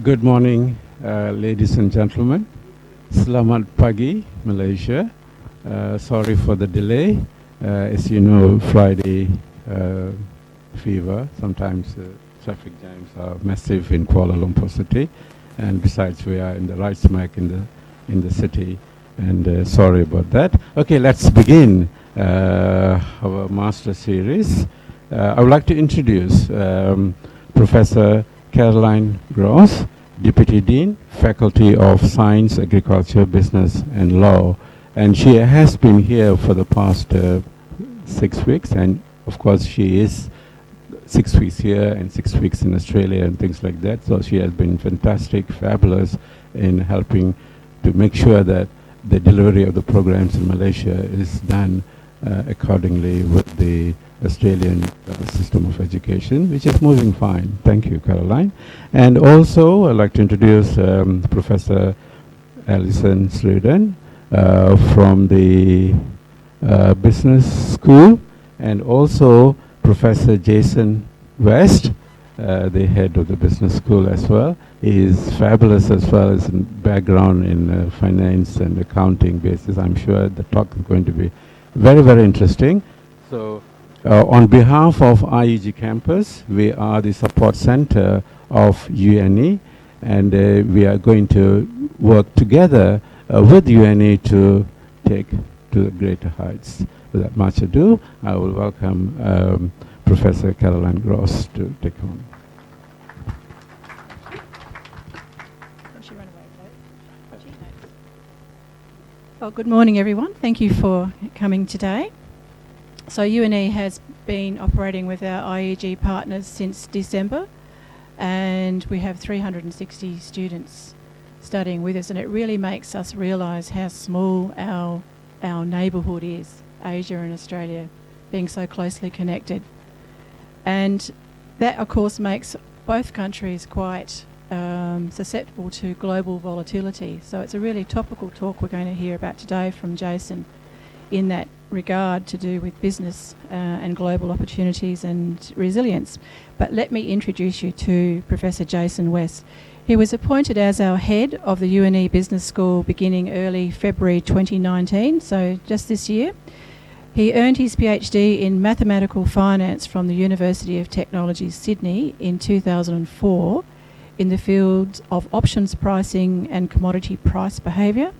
Good morning, ladies and gentlemen. Selamat pagi, Malaysia. Sorry for the delay. As you know, Friday fever, sometimes traffic jams are massive in Kuala Lumpur city. And besides, we are in the right smack in the city. And sorry about that. Okay, let's begin our master series. I would like to introduce Professor Caroline Gross, Deputy Dean, Faculty of Science, Agriculture, Business and Law. And she has been here for the past 6 weeks, and of course she is 6 weeks here and 6 weeks in Australia and things like that. So she has been fantastic, fabulous in helping to make sure that the delivery of the programs in Malaysia is done accordingly with the Australian system of education, which is moving fine. Thank you, Caroline. And also, I'd like to introduce Professor Alison Sreden from the Business School, and also Professor Jason West, the head of the Business School as well. He is fabulous as well as in background in finance and accounting basis. I'm sure the talk is going to be very, very interesting. So, on behalf of IEG Campus, we are the support center of UNE, and we are going to work together with UNE to take to the greater heights. Without much ado, I will welcome Professor Caroline Gross to take on. Well, good morning, everyone. Thank you for coming today. So UNE has been operating with our IEG partners since December, and we have 360 students studying with us, and it really makes us realise how small our neighbourhood is, Asia and Australia, being so closely connected. And that, of course, makes both countries quite susceptible to global volatility. So it's a really topical talk we're going to hear about today from Jason in that regard, to do with business and global opportunities and resilience. But let me introduce you to Professor Jason West. He was appointed as our head of the UNE Business School beginning early February 2019, so just this year. He earned his PhD in mathematical finance from the University of Technology, Sydney in 2004 in the fields of options pricing and commodity price behaviour.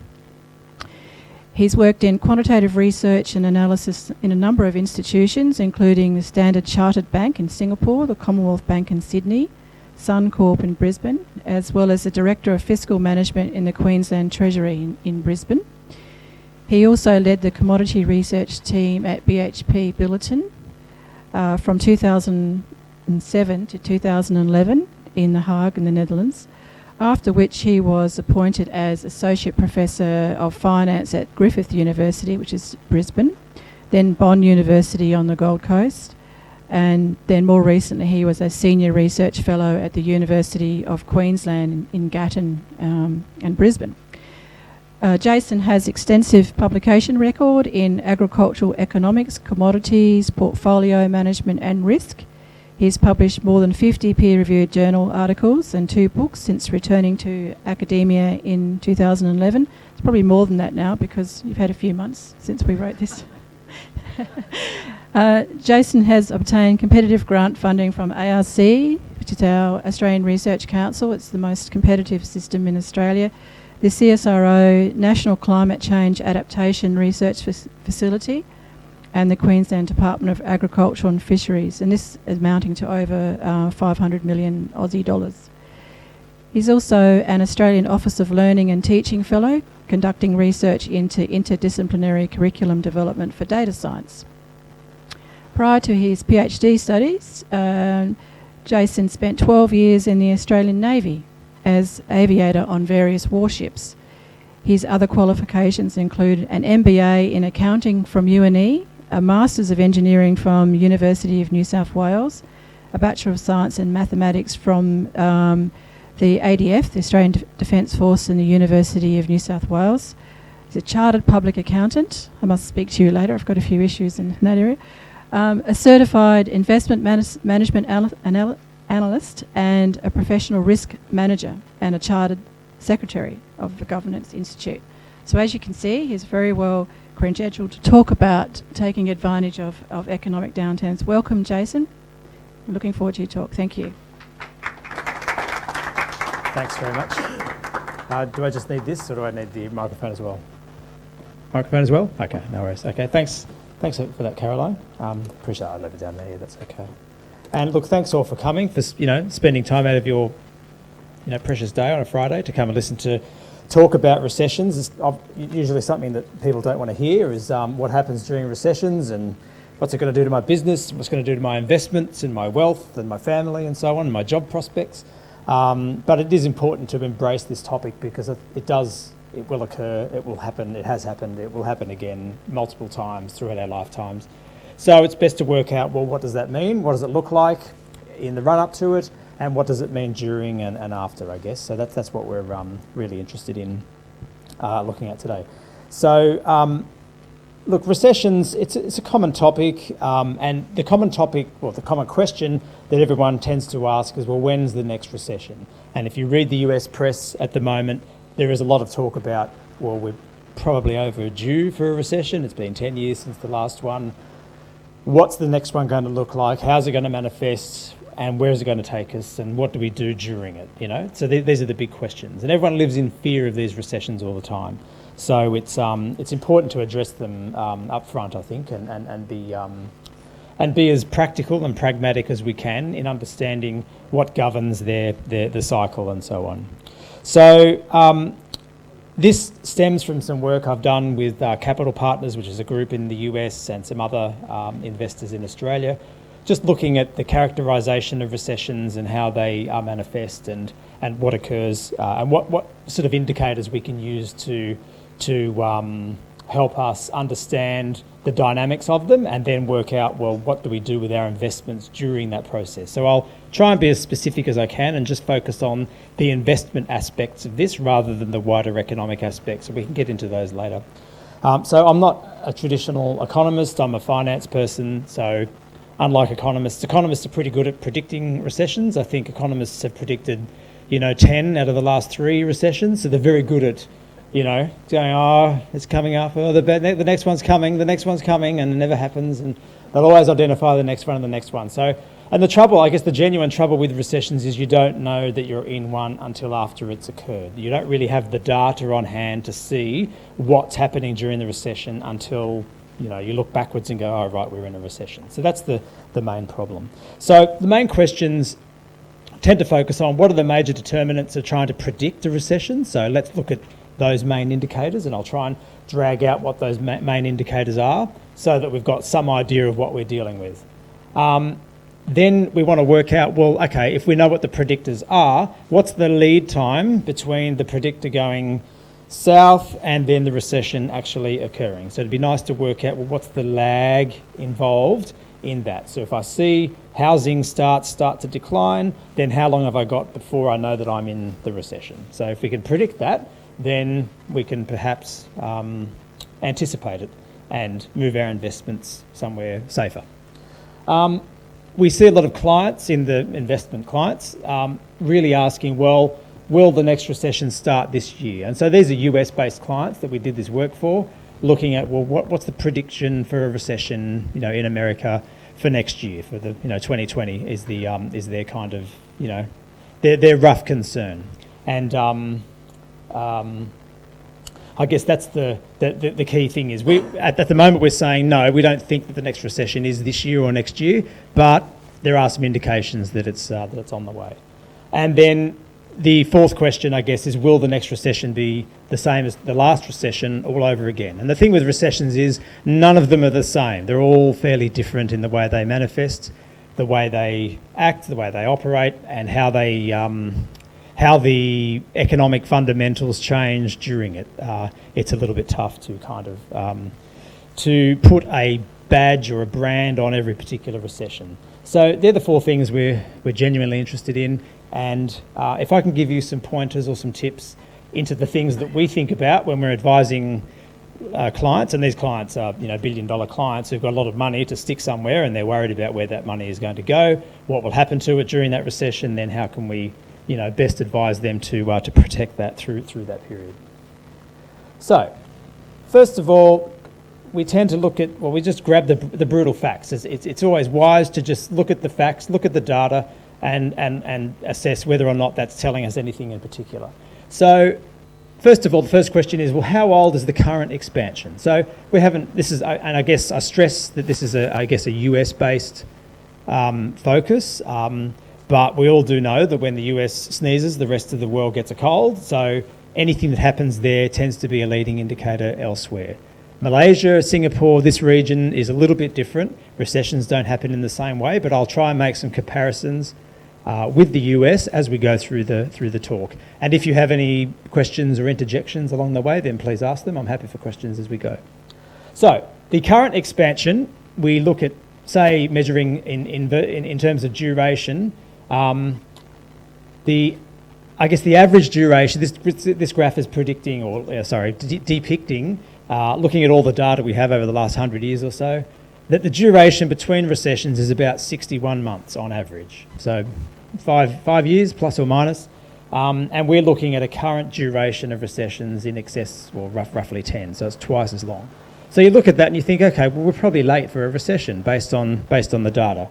He's worked in quantitative research and analysis in a number of institutions, including the Standard Chartered Bank in Singapore, the Commonwealth Bank in Sydney, Suncorp in Brisbane, as well as the Director of Fiscal Management in the Queensland Treasury in Brisbane. He also led the commodity research team at BHP Billiton from 2007 to 2011 in The Hague in the Netherlands, after which he was appointed as Associate Professor of Finance at Griffith University, which is Brisbane, then Bond University on the Gold Coast, and then more recently he was a Senior Research Fellow at the University of Queensland in Gatton and Brisbane. Jason has extensive publication record in agricultural economics, commodities, portfolio management and risk. He's published more than 50 peer-reviewed journal articles and 2 books since returning to academia in 2011. It's probably more than that now because you've had a few months since we wrote this. Jason has obtained competitive grant funding from ARC, which is our Australian Research Council. It's the most competitive system in Australia. The CSIRO National Climate Change Adaptation Research Facility, and the Queensland Department of Agriculture and Fisheries, and this is amounting to over 500 million Aussie dollars. He's also an Australian Office of Learning and Teaching Fellow, conducting research into interdisciplinary curriculum development for data science. Prior to his PhD studies, Jason spent 12 years in the Australian Navy as aviator on various warships. His other qualifications include an MBA in accounting from UNE, a Masters of Engineering from University of New South Wales, a Bachelor of Science in Mathematics from the ADF, the Australian Defence Force, and the University of New South Wales. He's a chartered public accountant. I must speak to you later, I've got a few issues in that area. A certified investment management analyst and a professional risk manager. and a chartered secretary of the Governance Institute. So as you can see, he's very well credentialed to talk about taking advantage of economic downturns. Welcome, Jason. I'm looking forward to your talk. Thank you. Thanks very much. Do I just need this, or do I need the microphone as well? Microphone as well? Okay, no worries. Okay, thanks for that, Caroline. Appreciate it. I'll leave it down there. Yeah, that's okay. And look, thanks all for coming, for spending time out of your precious day on a Friday to come and listen to talk about recessions. It's usually something that people don't want to hear is what happens during recessions and what's it going to do to my business, what's going to do to my investments and my wealth and my family and so on, and my job prospects. But it is important to embrace this topic because it will occur, it will happen, it has happened, it will happen again multiple times throughout our lifetimes. So it's best to work out, well, what does that mean? What does it look like in the run-up to it? And what does it mean during and after, I guess? So that's what we're really interested in looking at today. So, look, recessions, it's a common topic, and the common topic, or the common question that everyone tends to ask is, well, when's the next recession? And if you read the US press at the moment, there is a lot of talk about, well, we're probably overdue for a recession. It's been 10 years since the last one. What's the next one going to look like? How's it going to manifest? And where is it going to take us? And what do we do during it? So these are the big questions. And everyone lives in fear of these recessions all the time. So it's important to address them up front, I think, and be as practical and pragmatic as we can in understanding what governs the cycle and so on. So this stems from some work I've done with Capital Partners, which is a group in the US, and some other investors in Australia, just looking at the characterisation of recessions and how they manifest and what occurs and what sort of indicators we can use to help us understand the dynamics of them and then work out, well, what do we do with our investments during that process? So I'll try and be as specific as I can and just focus on the investment aspects of this rather than the wider economic aspects, so we can get into those later. So I'm not a traditional economist, I'm a finance person, so unlike economists are pretty good at predicting recessions. I think economists have predicted, 10 out of the last 3 recessions, so they're very good at going, oh, it's coming up, oh, the next one's coming, and it never happens, and they'll always identify the next one and the next one. So, and the trouble, I guess the genuine trouble with recessions is you don't know that you're in one until after it's occurred. You don't really have the data on hand to see what's happening during the recession until, you look backwards and go, oh, right, we're in a recession. So that's the main problem. So the main questions tend to focus on what are the major determinants of trying to predict a recession. So let's look at those main indicators, and I'll try and drag out what those main indicators are so that we've got some idea of what we're dealing with. Then we want to work out, well, okay, if we know what the predictors are, what's the lead time between the predictor going south and then the recession actually occurring? So it'd be nice to work out, well, what's the lag involved in that? So if I see housing start to decline, then how long have I got before I know that I'm in the recession? So if we can predict that, then we can perhaps anticipate it and move our investments somewhere safer. We see a lot of clients in the investment clients really asking, well, will the next recession start this year? And so these are US-based clients that we did this work for, looking at, well, what's the prediction for a recession, in America for next year, for the 2020 is their kind of their rough concern. And I guess that's the key thing is at the moment we're saying no, we don't think that the next recession is this year or next year, but there are some indications that it's on the way. And then the fourth question, I guess, is will the next recession be the same as the last recession all over again? And the thing with recessions is none of them are the same. They're all fairly different in the way they manifest, the way they act, the way they operate, and how the economic fundamentals change during it. It's a little bit tough to kind of to put a badge or a brand on every particular recession. So they're the 4 things we're genuinely interested in. And if I can give you some pointers or some tips into the things that we think about when we're advising clients, and these clients are billion-dollar clients who've got a lot of money to stick somewhere and they're worried about where that money is going to go, what will happen to it during that recession, then how can we best advise them to protect that through that period. So, first of all, we tend to look at, we just grab the brutal facts. It's always wise to just look at the facts, look at the data, and assess whether or not that's telling us anything in particular. So, first of all, the first question is, well, how old is the current expansion? So we haven't, and I guess I stress that this is a US-based focus, but we all do know that when the US sneezes, the rest of the world gets a cold. So anything that happens there tends to be a leading indicator elsewhere. Malaysia, Singapore, this region is a little bit different. Recessions don't happen in the same way, but I'll try and make some comparisons with the US as we go through the talk. And if you have any questions or interjections along the way, then please ask them. I'm happy for questions as we go. So the current expansion, we look at, say, measuring in terms of duration. The average duration. This graph is predicting, depicting, looking at all the data we have over the last 100 years or so, that the duration between recessions is about 61 months on average. So 5 years plus or minus, and we're looking at a current duration of recessions in excess, roughly 10, so it's twice as long. So you look at that and you think, okay, well, we're probably late for a recession based on the data.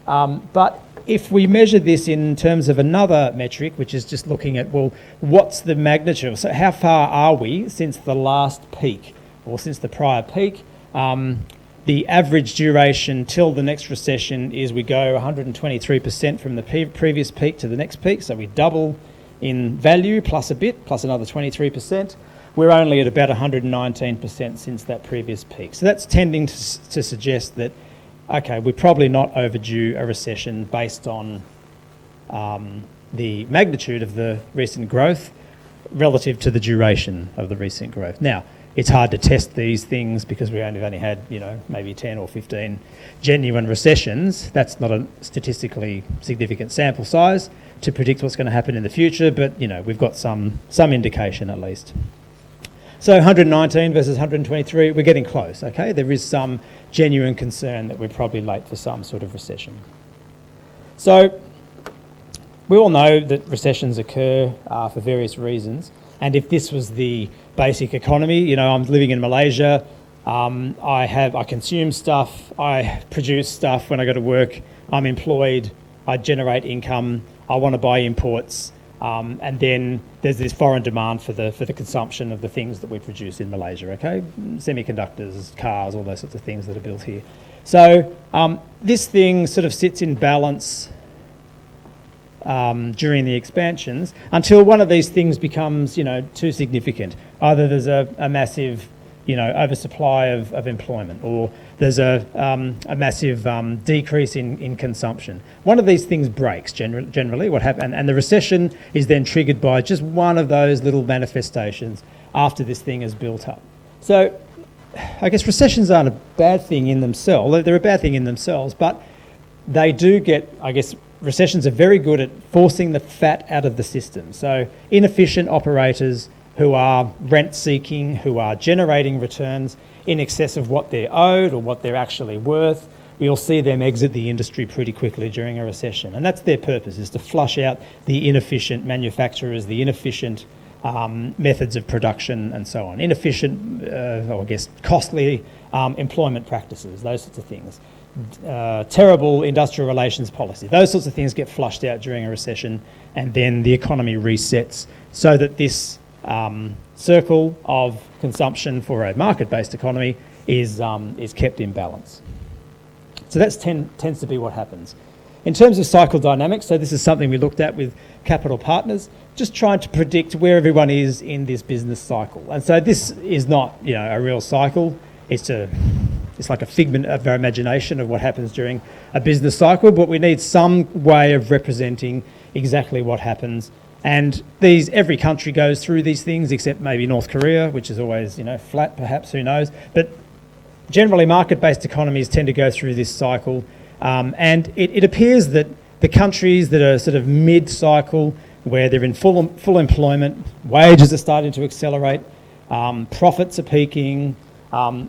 But if we measure this in terms of another metric, which is just looking at, well, what's the magnitude? So how far are we since the last peak, or since the prior peak? The average duration till the next recession is we go 123% from the previous peak to the next peak. So we double in value plus a bit, plus another 23%. We're only at about 119% since that previous peak. So that's tending to suggest that, okay, we're probably not overdue a recession based on the magnitude of the recent growth relative to the duration of the recent growth. Now, it's hard to test these things because we only had, maybe 10 or 15 genuine recessions. That's not a statistically significant sample size to predict what's going to happen in the future, but, we've got some indication at least. So 119 versus 123, we're getting close, okay? There is some genuine concern that we're probably late for some sort of recession. So we all know that recessions occur for various reasons. And if this was the basic economy, I'm living in Malaysia, I consume stuff, I produce stuff when I go to work, I'm employed, I generate income, I want to buy imports, and then there's this foreign demand for the consumption of the things that we produce in Malaysia, okay? Semiconductors, cars, all those sorts of things that are built here. So this thing sort of sits in balance during the expansions until one of these things becomes, too significant. Either there's a massive, oversupply of employment, or there's a massive decrease in consumption. One of these things breaks generally. What happens, and the recession is then triggered by just one of those little manifestations after this thing is built up. So, I guess recessions aren't a bad thing in themselves. They're a bad thing in themselves, but they do get, recessions are very good at forcing the fat out of the system. So inefficient operators who are rent-seeking, who are generating returns in excess of what they're owed or what they're actually worth, you'll see them exit the industry pretty quickly during a recession. And that's their purpose, is to flush out the inefficient manufacturers, the inefficient methods of production and so on. Inefficient, costly employment practices, those sorts of things. Terrible industrial relations policy. Those sorts of things get flushed out during a recession, and then the economy resets so that this circle of consumption for a market-based economy is kept in balance. So that tends to be what happens. In terms of cycle dynamics, so this is something we looked at with capital partners, just trying to predict where everyone is in this business cycle. And so this is not, a real cycle. It's like a figment of our imagination of what happens during a business cycle, but we need some way of representing exactly what happens. And every country goes through these things, except maybe North Korea, which is always, flat perhaps, who knows. But generally, market-based economies tend to go through this cycle. And it appears that the countries that are sort of mid-cycle, where they're in full employment, wages are starting to accelerate, profits are peaking,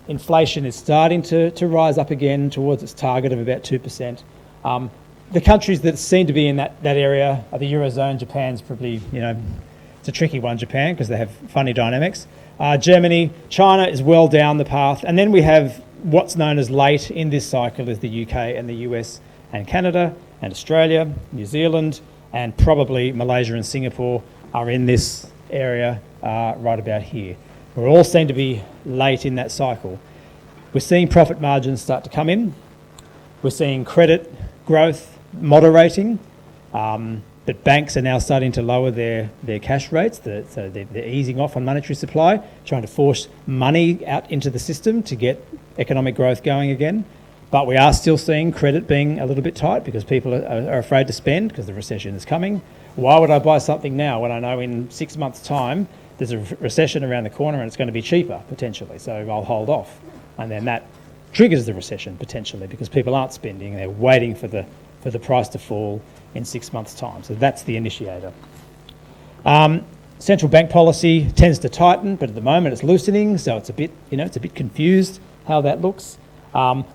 inflation is starting to rise up again towards its target of about 2%. the countries that seem to be in that area are the Eurozone. Japan's probably, it's a tricky one, Japan, because they have funny dynamics. Germany, China is well down the path. And then we have what's known as late in this cycle is the UK and the US and Canada and Australia, New Zealand, and probably Malaysia and Singapore are in this area right about here. We all seem to be late in that cycle. We're seeing profit margins start to come in. We're seeing credit growth moderating, but banks are now starting to lower their cash rates. So they're easing off on monetary supply, trying to force money out into the system to get economic growth going again. But we are still seeing credit being a little bit tight because people are afraid to spend because the recession is coming. Why would I buy something now when I know in 6 months' time there's a recession around the corner and it's going to be cheaper potentially? So I'll hold off. And then that triggers the recession potentially because people aren't spending. They're waiting for the price to fall in 6 months' time. So that's the initiator. Central bank policy tends to tighten, but at the moment it's loosening, so it's a bit confused how that looks.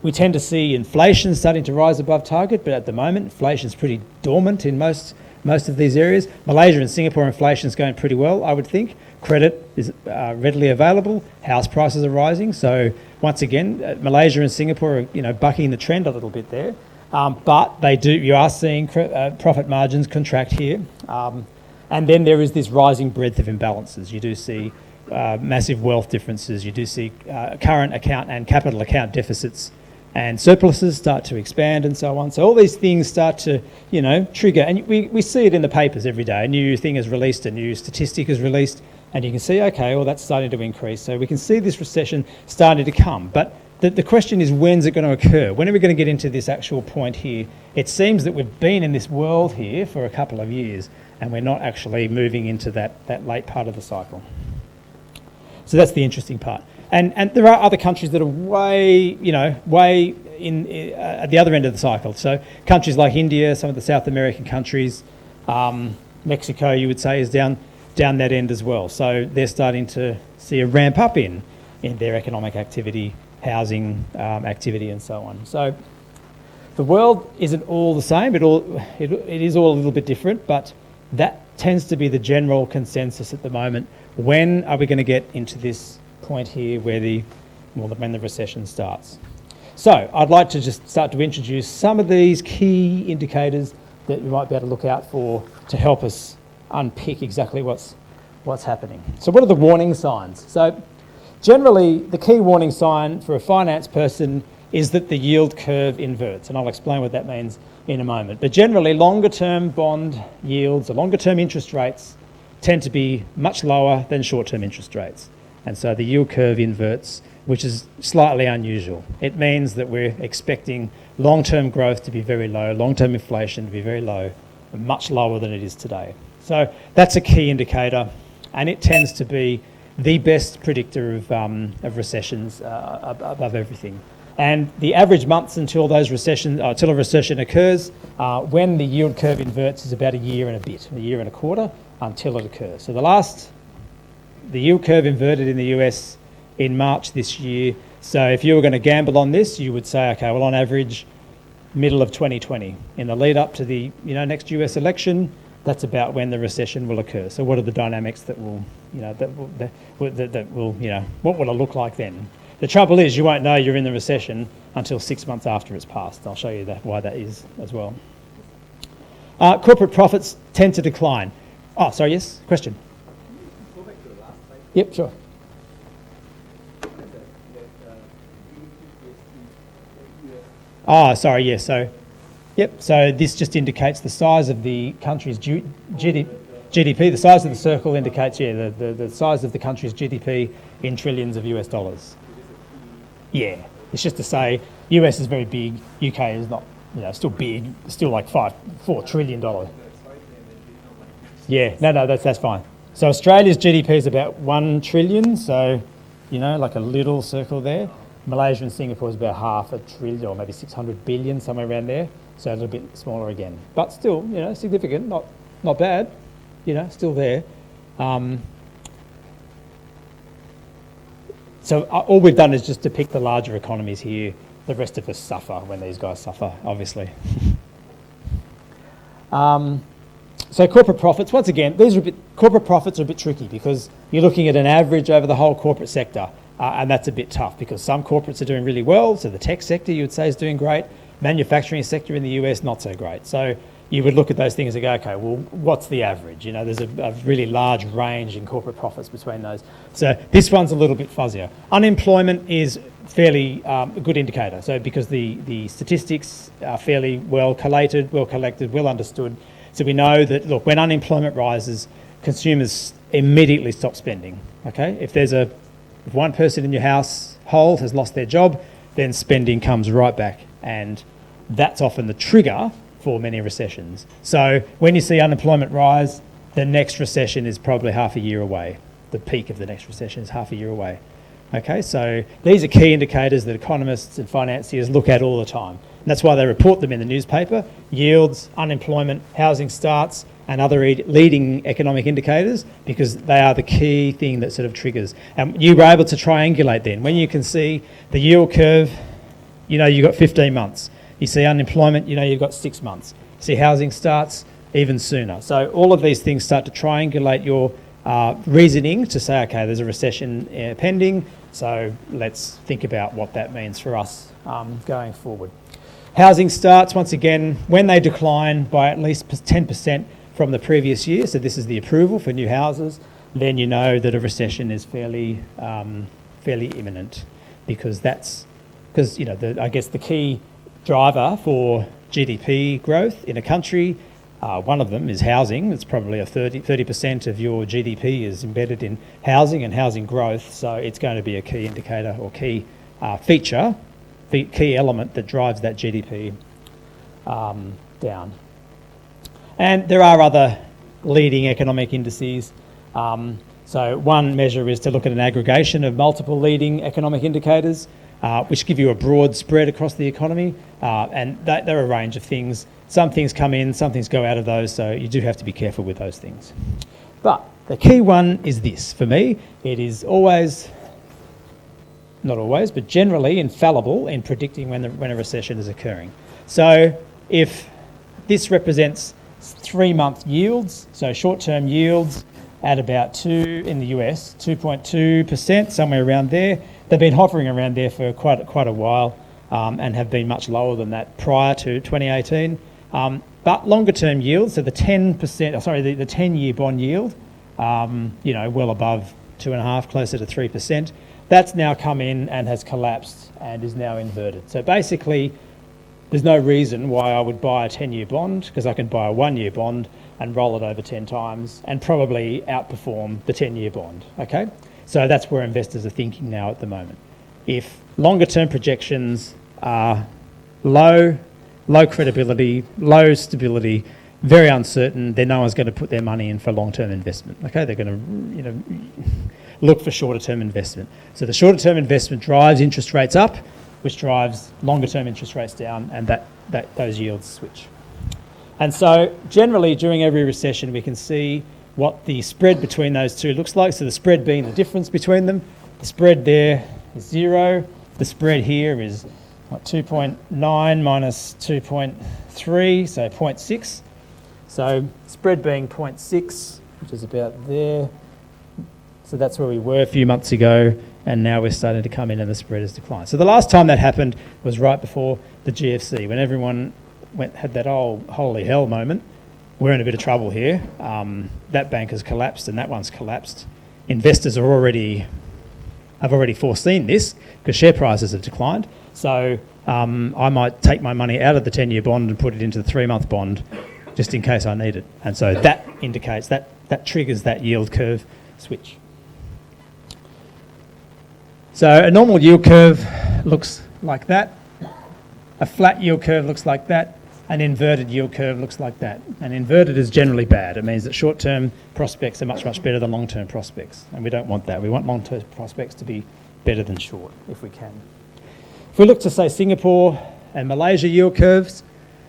We tend to see inflation starting to rise above target, but at the moment inflation's pretty dormant in most of these areas. Malaysia and Singapore inflation's going pretty well, I would think. Credit is readily available. House prices are rising. So once again, Malaysia and Singapore are bucking the trend a little bit there. But you are seeing profit margins contract here. And then there is this rising breadth of imbalances. You do see massive wealth differences. You do see current account and capital account deficits and surpluses start to expand and so on. So all these things start to, trigger. And we see it in the papers every day. A new thing is released, a new statistic is released, and you can see, okay, well, that's starting to increase. So we can see this recession starting to come. But the question is, when's it going to occur? When are we going to get into this actual point here? It seems that we've been in this world here for a couple of years, and we're not actually moving into that late part of the cycle. So that's the interesting part. And there are other countries that are way in at the other end of the cycle. So countries like India, some of the South American countries, Mexico, you would say, is down that end as well. So they're starting to see a ramp up in their economic activity, housing activity, and so on. So the world isn't all the same. It is all a little bit different, but that tends to be the general consensus at the moment. When are we going to get into this point here where when the recession starts? So I'd like to just start to introduce some of these key indicators that we might be able to look out for to help us unpick exactly what's happening. So what are the warning signs? So generally, the key warning sign for a finance person is that the yield curve inverts, and I'll explain what that means in a moment. But generally, longer-term bond yields or longer-term interest rates tend to be much lower than short-term interest rates. And so the yield curve inverts, which is slightly unusual. It means that we're expecting long-term growth to be very low, long-term inflation to be very low, and much lower than it is today. So that's a key indicator, and it tends to be the best predictor of recessions above everything. And the average months until a recession occurs, when the yield curve inverts, is about a year and a quarter until it occurs. So the yield curve inverted in the US in March this year. So if you were going to gamble on this, you would say, okay, well, on average, middle of 2020. In the lead up to the next US election, that's about when the recession will occur. So what are the dynamics that will what will it look like then? The trouble is you won't know you're in the recession until 6 months after it's passed. I'll show you why that is as well. Corporate profits tend to decline. Oh, sorry, yes, question? Go back to the last slide. Yep, sure. Oh, sorry, yes. So this just indicates the size of the country's GDP. The size of the circle indicates, the size of the country's GDP in trillions of US dollars. Yeah, it's just to say US is very big, UK is not, still big, still like $4 trillion. Yeah, no, that's fine. So Australia's GDP is about 1 trillion, so, like a little circle there. Malaysia and Singapore is about $500 billion or maybe 600 billion, somewhere around there. So a little bit smaller again, but still, significant, not bad, still there. So all we've done is just to pick the larger economies here. The rest of us suffer when these guys suffer, obviously. So corporate profits, once again, corporate profits are a bit tricky because you're looking at an average over the whole corporate sector, and that's a bit tough because some corporates are doing really well. So the tech sector, you would say, is doing great. Manufacturing sector in the US, not so great. So you would look at those things and go, okay, well, what's the average? You know, there's a really large range in corporate profits between those. So this one's a little bit fuzzier. Unemployment is fairly a good indicator. So because the statistics are fairly well collated, well understood. So we know that, look, when unemployment rises, consumers immediately stop spending, okay? If one person in your household has lost their job, then spending comes right back. And that's often the trigger for many recessions. So when you see unemployment rise, the next recession is probably half a year away. The peak of the next recession is half a year away. Okay, so these are key indicators that economists and financiers look at all the time. And that's why they report them in the newspaper: yields, unemployment, housing starts, and other leading economic indicators, because they are the key thing that sort of triggers. And you were able to triangulate then. When you can see the yield curve, you know you've got 15 months. You see unemployment, you know you've got 6 months. You see housing starts, even sooner. So all of these things start to triangulate your reasoning to say, okay, there's a recession pending, so let's think about what that means for us going forward. Housing starts, once again, when they decline by at least 10% from the previous year, so this is the approval for new houses, then you know that a recession is fairly imminent, because you know, I guess the key driver for GDP growth in a country, one of them is housing. It's probably 30% of your GDP is embedded in housing and housing growth, so it's going to be a key indicator or key feature, key element that drives that GDP down. And there are other leading economic indices. So one measure is to look at an aggregation of multiple leading economic indicators, which give you a broad spread across the economy, and there are a range of things. Some things come in, some things go out of those, so you do have to be careful with those things. But the key one is this, for me. It is always, not always, but generally infallible in predicting when a recession is occurring. So if this represents 3-month yields, so short-term yields at about 2 in the US, 2.2%, somewhere around there. They've been hovering around there for quite a while, and have been much lower than that prior to 2018. But longer-term yields, so the 10-year bond yield, you know, well above 2.5%, closer to 3%. That's now come in and has collapsed and is now inverted. So basically, there's no reason why I would buy a 10-year bond, because I can buy a 1-year bond and roll it over 10 times and probably outperform the 10-year bond, okay? So that's where investors are thinking now at the moment. If longer-term projections are low credibility, low stability, very uncertain, then no one's going to put their money in for long-term investment, okay? They're going to, you know, look for shorter-term investment. So the shorter-term investment drives interest rates up, which drives longer-term interest rates down, and those yields switch. And so generally during every recession we can see what the spread between those two looks like. So the spread being the difference between them. The spread there is 0. The spread here is 2.9 minus 2.3, so 0.6. So spread being 0.6, which is about there. So that's where we were a few months ago, and now we're starting to come in and the spread has declined. So the last time that happened was right before the GFC, when everyone had that old holy hell moment. We're in a bit of trouble here. That bank has collapsed and that one's collapsed. Investors have already foreseen this because share prices have declined. So I might take my money out of the 10-year bond and put it into the 3-month bond just in case I need it. And so that indicates, that triggers that yield curve switch. So a normal yield curve looks like that. A flat yield curve looks like that. An inverted yield curve looks like that. And inverted is generally bad. It means that short-term prospects are much, much better than long-term prospects. And we don't want that. We want long-term prospects to be better than short, if we can. If we look to, say, Singapore and Malaysia yield curves,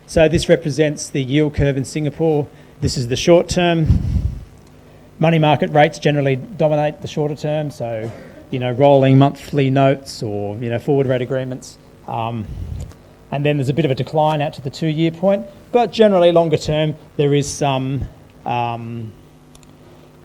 so this represents the yield curve in Singapore. This is the short-term. Money market rates generally dominate the shorter term, so, you know, rolling monthly notes or, you know, forward rate agreements. And then there's a bit of a decline out to the 2-year point. but generally longer term, there is some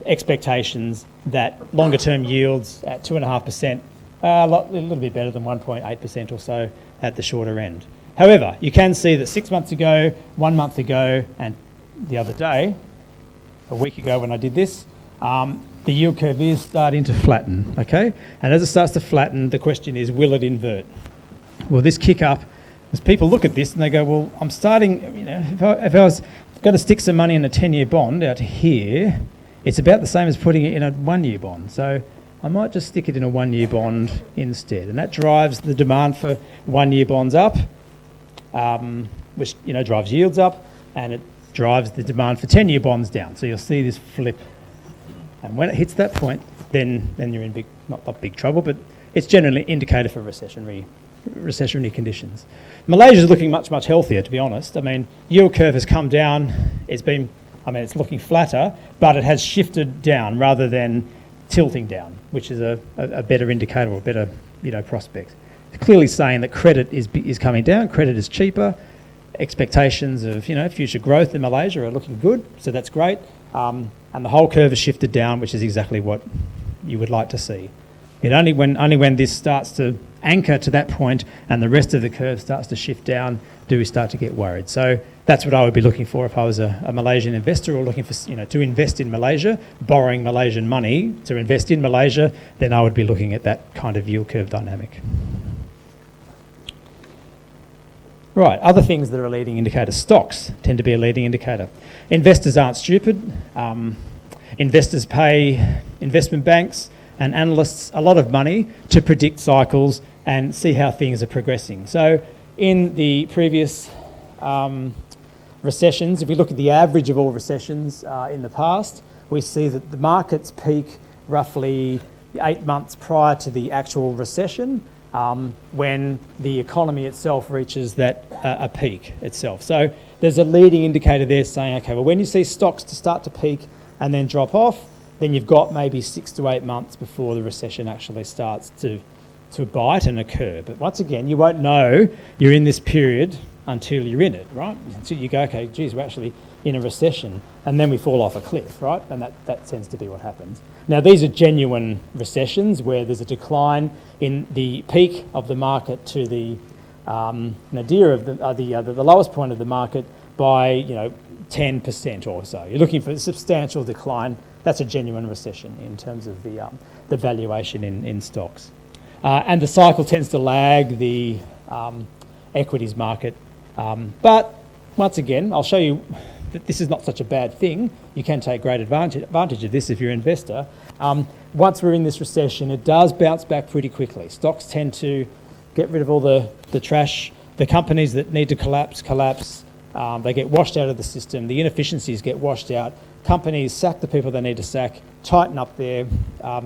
expectations that longer term yields at 2.5%, a little bit better than 1.8% or so at the shorter end. However, you can see that 6 months ago, 1 month ago, and the other day, a week ago when I did this, the yield curve is starting to flatten, okay? And as it starts to flatten, the question is, will it invert? Will this kick up? As people look at this and they go, well, I'm starting, if I was going to stick some money in a 10-year bond out here, it's about the same as putting it in a 1-year bond. So I might just stick it in a 1-year bond instead. And that drives the demand for 1-year bonds up, which drives yields up, and it drives the demand for 10-year bonds down. So you'll see this flip. And when it hits that point, then you're in not big trouble, but it's generally an indicator for recessionary conditions. Malaysia is looking much, much healthier, to be honest. I mean, yield curve has come down. It's looking flatter, but it has shifted down rather than tilting down, which is a better indicator or a better prospect. It's clearly saying that credit is coming down. Credit is cheaper. Expectations of future growth in Malaysia are looking good, so that's great. And the whole curve has shifted down, which is exactly what you would like to see. Only when this starts to anchor to that point and the rest of the curve starts to shift down do we start to get worried. So that's what I would be looking for if I was a Malaysian investor or looking for to invest in Malaysia, borrowing Malaysian money to invest in Malaysia. Then I would be looking at that kind of yield curve dynamic. Right, other things that are a leading indicator. Stocks tend to be a leading indicator. Investors aren't stupid. Investors pay investment banks and analysts a lot of money to predict cycles and see how things are progressing. So in the previous recessions, if we look at the average of all recessions in the past, we see that the markets peak roughly 8 months prior to the actual recession, when the economy itself reaches a peak itself. So there's a leading indicator there saying, okay, well, when you see stocks to start to peak and then drop off, then you've got maybe 6 to 8 months before the recession actually starts to bite and occur. But once again, you won't know you're in this period until you're in it, right? Until you go, okay, geez, we're actually in a recession, and then we fall off a cliff, right? And that tends to be what happens. Now, these are genuine recessions where there's a decline in the peak of the market to the nadir of the lowest point of the market by 10% or so. You're looking for a substantial decline. That's a genuine recession in terms of the valuation in stocks. And the cycle tends to lag the equities market. But once again, I'll show you that this is not such a bad thing. You can take great advantage of this if you're an investor. Once we're in this recession, it does bounce back pretty quickly. Stocks tend to get rid of all the trash. The companies that need to collapse. They get washed out of the system. The inefficiencies get washed out. Companies sack the people they need to sack, tighten up their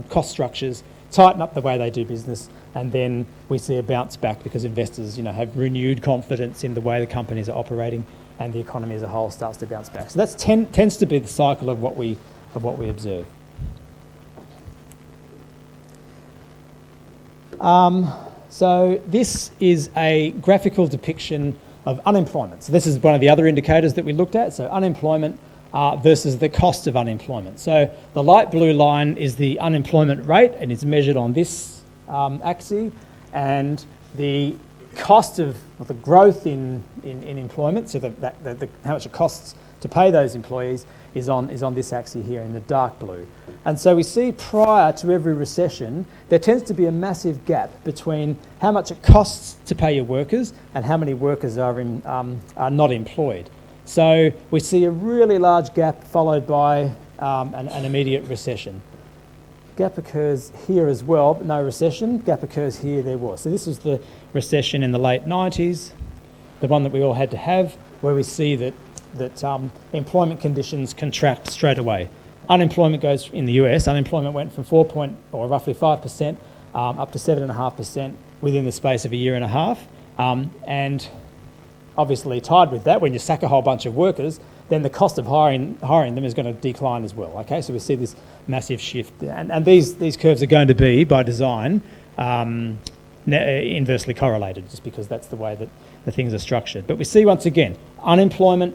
cost structures, tighten up the way they do business, and then we see a bounce back because investors have renewed confidence in the way the companies are operating, and the economy as a whole starts to bounce back. So that tends to be the cycle of what we observe. So this is a graphical depiction of unemployment. So this is one of the other indicators that we looked at. So unemployment versus the cost of unemployment. So the light blue line is the unemployment rate, and it's measured on this axis, and the cost of the growth in employment, so how much it costs to pay those employees, is on this axis here in the dark blue. And so we see prior to every recession, there tends to be a massive gap between how much it costs to pay your workers and how many workers are not employed. So we see a really large gap followed by an immediate recession. Gap occurs here as well, but no recession. Gap occurs here, there was. So this was the recession in the late 90s, the one that we all had to have, where we see that employment conditions contract straight away. Unemployment goes, in the US, unemployment went from roughly 5% up to 7.5% within the space of a year and a half. And obviously tied with that, when you sack a whole bunch of workers, then the cost of hiring them is going to decline as well. Okay, so we see this massive shift, and these curves are going to be, by design, inversely correlated, just because that's the way that the things are structured. But we see once again, unemployment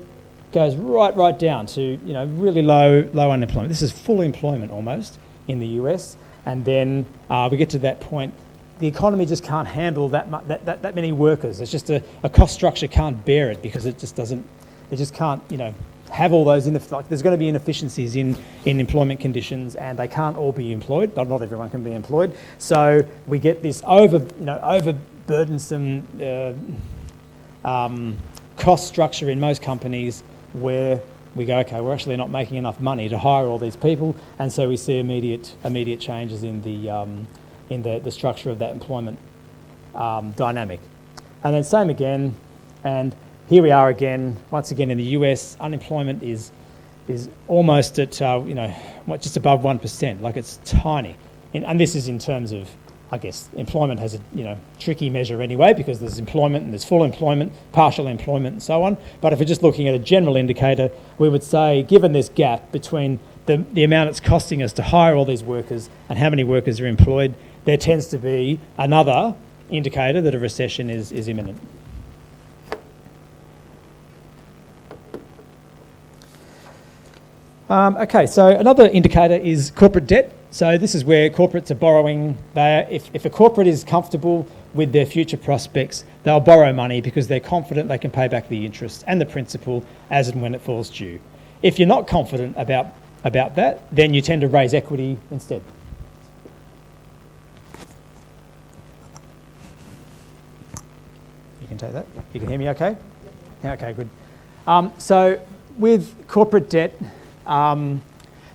goes right down to really low unemployment. This is full employment almost in the US, and then we get to that point. The economy just can't handle that many workers. It's just a cost structure can't bear it because it just doesn't. It just can't have all those there's going to be inefficiencies in employment conditions, and they can't all be employed. Not everyone can be employed. So we get this overburdensome cost structure in most companies where we go, okay, we're actually not making enough money to hire all these people, and so we see immediate changes in the structure of that employment dynamic. And then same again, and here we are again, once again in the US, unemployment is almost at just above 1%, like it's tiny. And this is in terms of, I guess, employment has a tricky measure anyway, because there's employment and there's full employment, partial employment and so on. But if we're just looking at a general indicator, we would say, given this gap between the amount it's costing us to hire all these workers and how many workers are employed, there tends to be another indicator that a recession is imminent. Okay, so another indicator is corporate debt. So this is where corporates are borrowing. If a corporate is comfortable with their future prospects, they'll borrow money because they're confident they can pay back the interest and the principal as and when it falls due. If you're not confident about that, then you tend to raise equity instead. You can take that. You can hear me okay? Okay, good. So with corporate debt,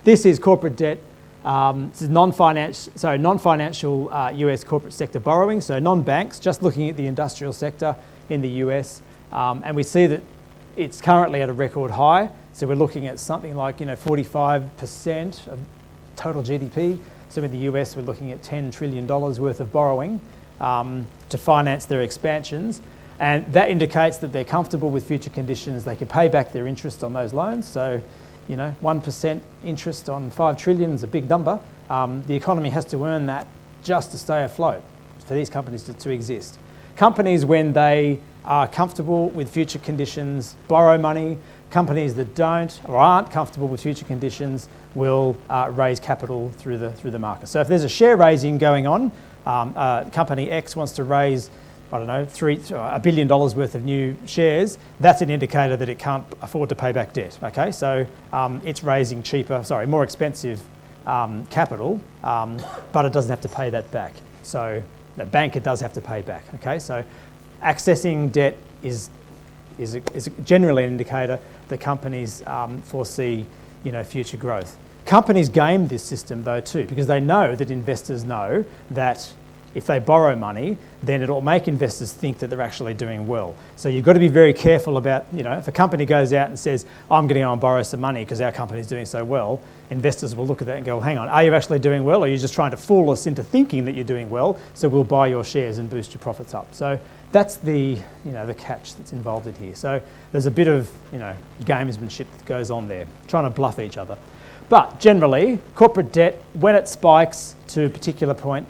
this is corporate debt. This is non-financial US corporate sector borrowing, so non-banks, just looking at the industrial sector in the US. And we see that it's currently at a record high. So we're looking at something like 45% of total GDP. So in the US, we're looking at $10 trillion worth of borrowing to finance their expansions. And that indicates that they're comfortable with future conditions. They can pay back their interest on those loans. So 1% interest on 5 trillion is a big number. The economy has to earn that just to stay afloat, for these companies to exist. Companies, when they are comfortable with future conditions, borrow money. Companies that don't or aren't comfortable with future conditions will raise capital through the market. So if there's a share raising going on, company X wants to raise, I don't know, $1 billion worth of new shares, that's an indicator that it can't afford to pay back debt, okay? So it's raising more expensive capital, but it doesn't have to pay that back. So the banker does have to pay back, okay? So accessing debt is generally an indicator that companies foresee, future growth. Companies game this system though too, because they know that investors know that if they borrow money, then it'll make investors think that they're actually doing well. So you've got to be very careful about, if a company goes out and says, I'm going to go and borrow some money because our company's doing so well, investors will look at that and go, hang on, are you actually doing well, or are you just trying to fool us into thinking that you're doing well, so we'll buy your shares and boost your profits up. So that's the catch that's involved in here. So there's a bit of, gamesmanship that goes on there, trying to bluff each other. But generally, corporate debt, when it spikes to a particular point,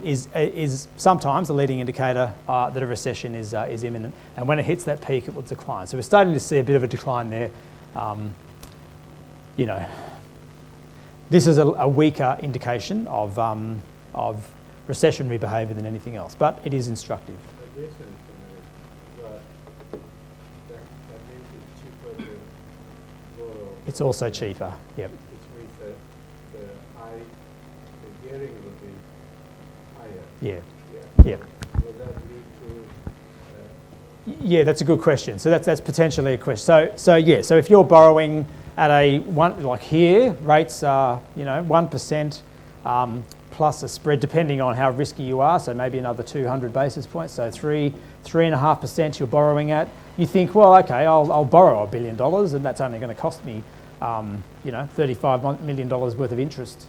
is sometimes a leading indicator that a recession is imminent, and when it hits that peak, it will decline. So we're starting to see a bit of a decline there. This is a weaker indication of recessionary behaviour than anything else, but it is instructive. It's also cheaper. Yep. Which means that the gearing will be higher. Yeah. Yeah. Will that lead to? Yeah, that's a good question. So that's potentially a question. So if you're borrowing at like here, rates are 1% plus a spread depending on how risky you are. So maybe another 200 basis points. So 3.5% you're borrowing at. You think, well, okay, I'll borrow $1 billion, and that's only going to cost me, $35 million worth of interest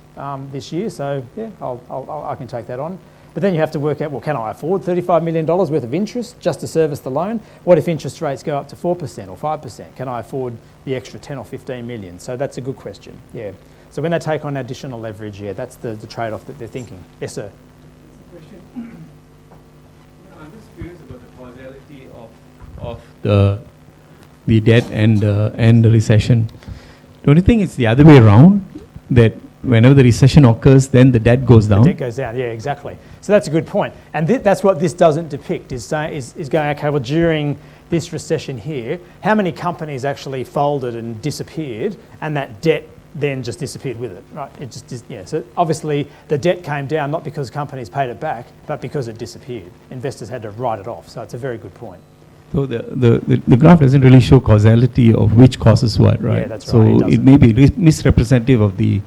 this year. So yeah, I can take that on. But then you have to work out, well, can I afford $35 million worth of interest just to service the loan? What if interest rates go up to 4% or 5%? Can I afford the extra 10 or 15 million? So that's a good question, yeah. So when they take on additional leverage, yeah, that's the trade-off that they're thinking. Yes, sir? Question. I'm just curious about the causality of of the debt and the recession. Don't you think it's the other way around, that whenever the recession occurs, then the debt goes down? The debt goes down, yeah, exactly. So that's a good point. And that's what this doesn't depict, is going, okay, well, during this recession here, how many companies actually folded and disappeared, and that debt then just disappeared with it, right? It just, yeah. So obviously the debt came down not because companies paid it back, but because it disappeared. Investors had to write it off. So it's a very good point. So the graph doesn't really show causality of which causes what, right? Yeah, that's so right. So it may be misrepresentative of the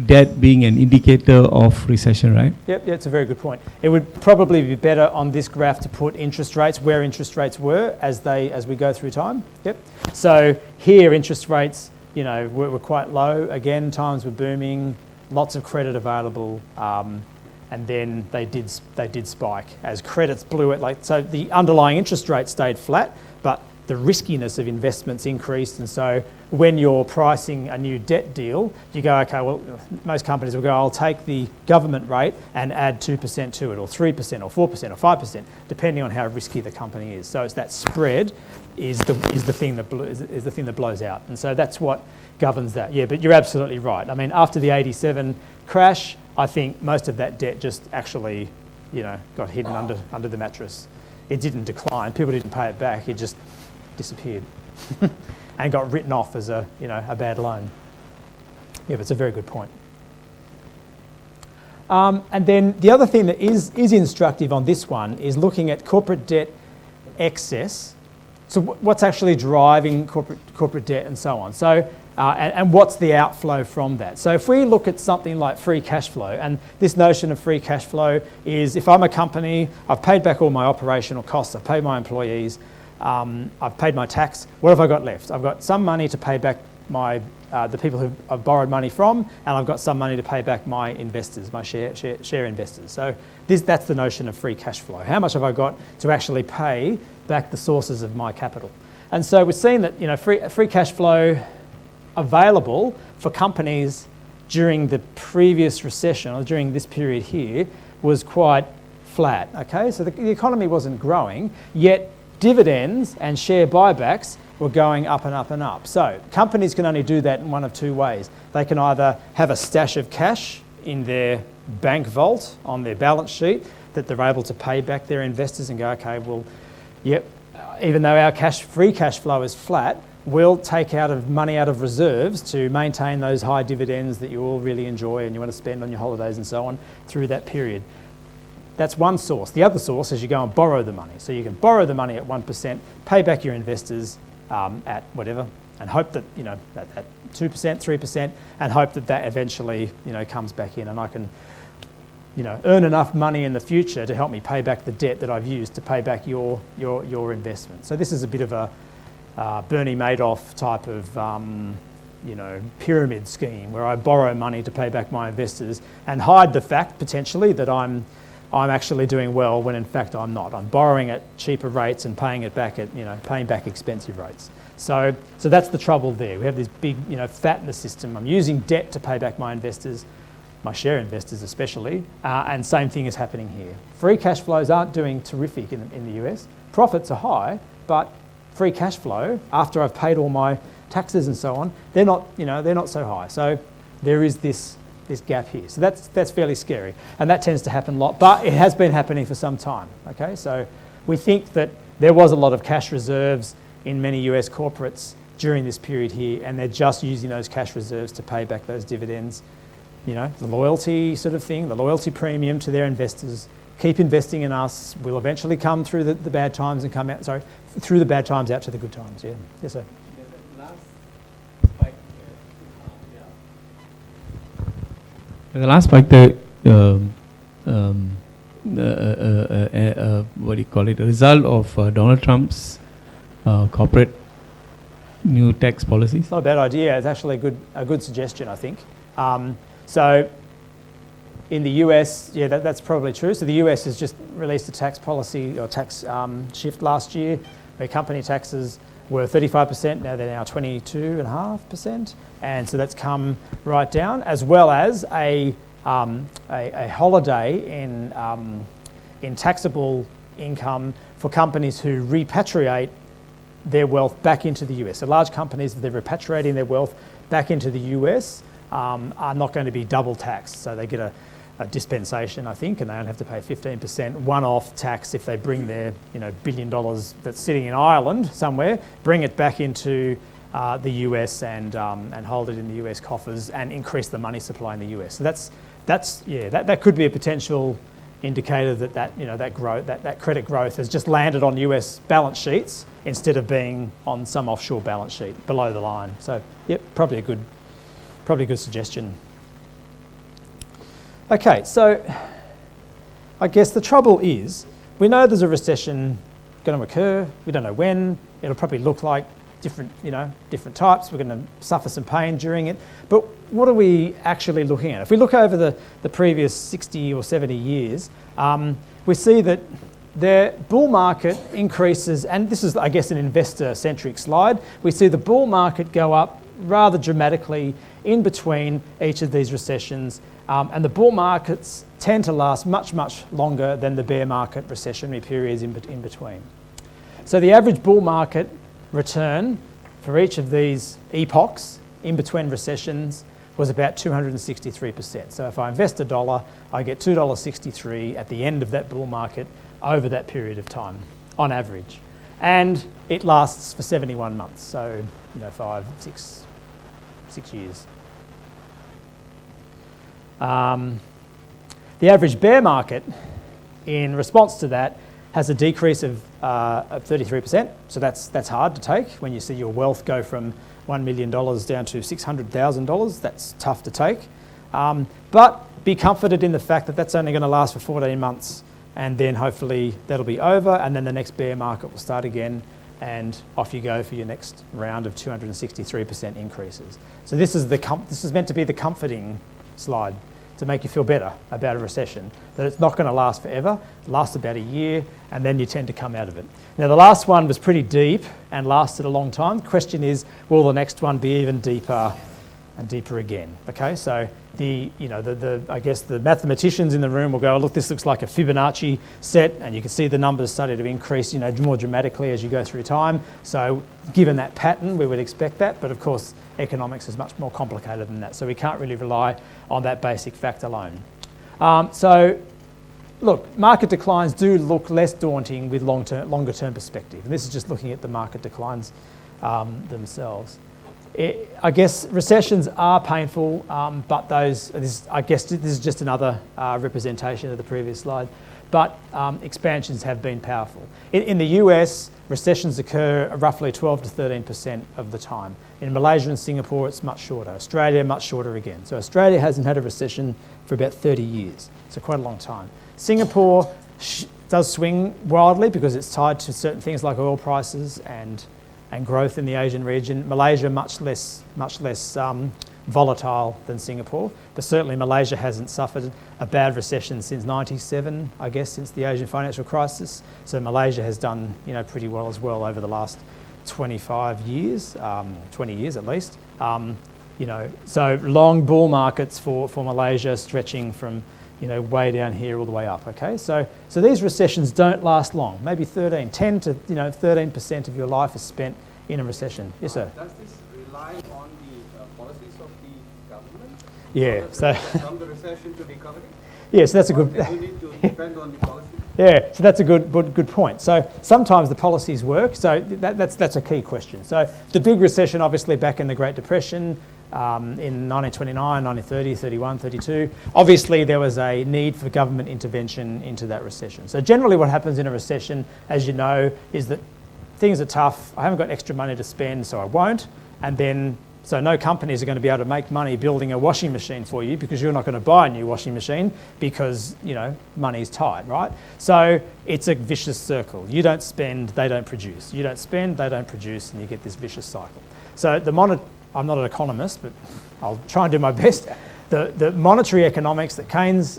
debt being an indicator of recession, right? Yep, yeah, it's a very good point. It would probably be better on this graph to put interest rates where interest rates were as we go through time. Yep. So here interest rates, you know, were quite low. Again, times were booming, lots of credit available, and then they did spike as credits blew it. So the underlying interest rate stayed flat, but the riskiness of investments increased. And so when you're pricing a new debt deal, you go, okay, well, most companies will go, I'll take the government rate and add 2% to it, or 3%, or 4%, or 5%, depending on how risky the company is. So it's that spread is the thing that blows out. And so that's what governs that. Yeah, but you're absolutely right. I mean, after the 87 crash, I think most of that debt just actually, you know, got hidden under the mattress. It didn't decline. People didn't pay it back. It just disappeared and got written off as a bad loan. Yeah, but it's a very good point. And then the other thing that is instructive on this one is looking at corporate debt excess. So what's actually driving corporate debt and so on. So and what's the outflow from that? So if we look at something like free cash flow, and this notion of free cash flow is if I'm a company, I've paid back all my operational costs, I've paid my employees, I've paid my tax, what have I got left? I've got some money to pay back the people who I've borrowed money from, and I've got some money to pay back my investors, my share investors. So that's the notion of free cash flow. How much have I got to actually pay back the sources of my capital? And so we've seen that, you know, free cash flow available for companies during the previous recession, or during this period here, was quite flat, okay? So the economy wasn't growing, yet dividends and share buybacks were going up and up and up. So companies can only do that in one of two ways. They can either have a stash of cash in their bank vault on their balance sheet that they're able to pay back their investors and go, okay, well, yep, even though our free cash flow is flat, we'll take money out of reserves to maintain those high dividends that you all really enjoy and you want to spend on your holidays and so on through that period. That's one source. The other source is you go and borrow the money. So you can borrow the money at 1%, pay back your investors at whatever, and hope that, you know, at 2%, 3%, and hope that eventually, you know, comes back in, and I can, you know, earn enough money in the future to help me pay back the debt that I've used to pay back your investment. So this is a bit of a Bernie Madoff type of you know, pyramid scheme where I borrow money to pay back my investors and hide the fact potentially that I'm actually doing well when in fact I'm not. I'm borrowing at cheaper rates and paying it back at, you know, paying back expensive rates. So that's the trouble there. We have this big, you know, fat in the system. I'm using debt to pay back my investors, my share investors especially, and same thing is happening here. Free cash flows aren't doing terrific in the US. Profits are high, but free cash flow, after I've paid all my taxes and so on, they're not so high. So there is this gap here. So that's fairly scary. And that tends to happen a lot, but it has been happening for some time, okay? So we think that there was a lot of cash reserves in many US corporates during this period here, and they're just using those cash reserves to pay back those dividends. You know, the loyalty sort of thing, the loyalty premium to their investors. Keep investing in us. We'll eventually come through the bad times and come out, through the bad times out to the good times. Yeah. Yes, sir. The last spike, what do you call it? A result of Donald Trump's corporate new tax policies. It's not a bad idea. It's actually a good suggestion, I think. So in the US, yeah, that's probably true. So the US has just released a tax policy or tax shift last year where company taxes were 35%, now they're 22.5%. And so that's come right down, as well as a holiday in taxable income for companies who repatriate their wealth back into the US. So large companies, if they're repatriating their wealth back into the US, are not going to be double taxed. So they get a dispensation, I think, and they only have to pay 15% one-off tax if they bring their $1 billion that's sitting in Ireland somewhere, bring it back into the US and hold it in the US coffers and increase the money supply in the US. So that could be a potential indicator that credit growth has just landed on US balance sheets instead of being on some offshore balance sheet below the line. So, yep, probably a good suggestion. Okay, so I guess the trouble is we know there's a recession going to occur. We don't know when. It'll probably look like different types. We're going to suffer some pain during it. But what are we actually looking at? If we look over the previous 60 or 70 years, we see that the bull market increases, and this is, I guess, an investor-centric slide. We see the bull market go up rather dramatically in between each of these recessions, and the bull markets tend to last much, much longer than the bear market recessionary periods in between. So the average bull market return for each of these epochs in between recessions was about 263%. So if I invest $1, I get $2.63 at the end of that bull market over that period of time, on average. And it lasts for 71 months, so 6 years. The average bear market, in response to that, has a decrease of 33%. So that's hard to take when you see your wealth go from $1 million down to $600,000. That's tough to take. But be comforted in the fact that that's only going to last for 14 months, and then hopefully that'll be over, and then the next bear market will start again, and off you go for your next round of 263% increases. So this is meant to be the comforting slide to make you feel better about a recession, that it's not going to last forever. It lasts about a year, and then you tend to come out of it. Now, the last one was pretty deep and lasted a long time. The question is, will the next one be even deeper and deeper again? Okay, so I guess the mathematicians in the room will go, look, this looks like a Fibonacci set, and you can see the numbers starting to increase, more dramatically as you go through time. So given that pattern, we would expect that, but of course, economics is much more complicated than that, so we can't really rely on that basic fact alone. So, look, market declines do look less daunting with longer term perspective, and this is just looking at the market declines themselves. I guess recessions are painful, but this is just another representation of the previous slide. But expansions have been powerful. In the US, recessions occur roughly 12 to 13% of the time. In Malaysia and Singapore, it's much shorter. Australia, much shorter again. So Australia hasn't had a recession for about 30 years. So quite a long time. Singapore does swing wildly because it's tied to certain things like oil prices and growth in the Asian region. Malaysia, much less volatile than Singapore, but certainly Malaysia hasn't suffered a bad recession since '97, I guess, since the Asian financial crisis. So Malaysia has done pretty well as well over the last 25 years, 20 years at least. So long bull markets for Malaysia, stretching from way down here all the way up. Okay, so these recessions don't last long. Maybe 10 to 13% of your life is spent in a recession. Yes, sir. Does this rely on the policies of the government? Yeah. So from the recession to recovery. Yes, that's a good. You need to depend on the policy. Yeah, so that's a good point. So sometimes the policies work. So that's a key question. So the big recession, obviously, back in the Great Depression, in 1929, 1930, 31, 32. Obviously, there was a need for government intervention into that recession. So generally what happens in a recession, as you know, is that things are tough. I haven't got extra money to spend, so I won't. And then, so no companies are going to be able to make money building a washing machine for you because you're not going to buy a new washing machine because, money's tight, right? So it's a vicious circle. You don't spend, they don't produce. You don't spend, they don't produce, and you get this vicious cycle. So I'm not an economist, but I'll try and do my best. The monetary economics that Keynes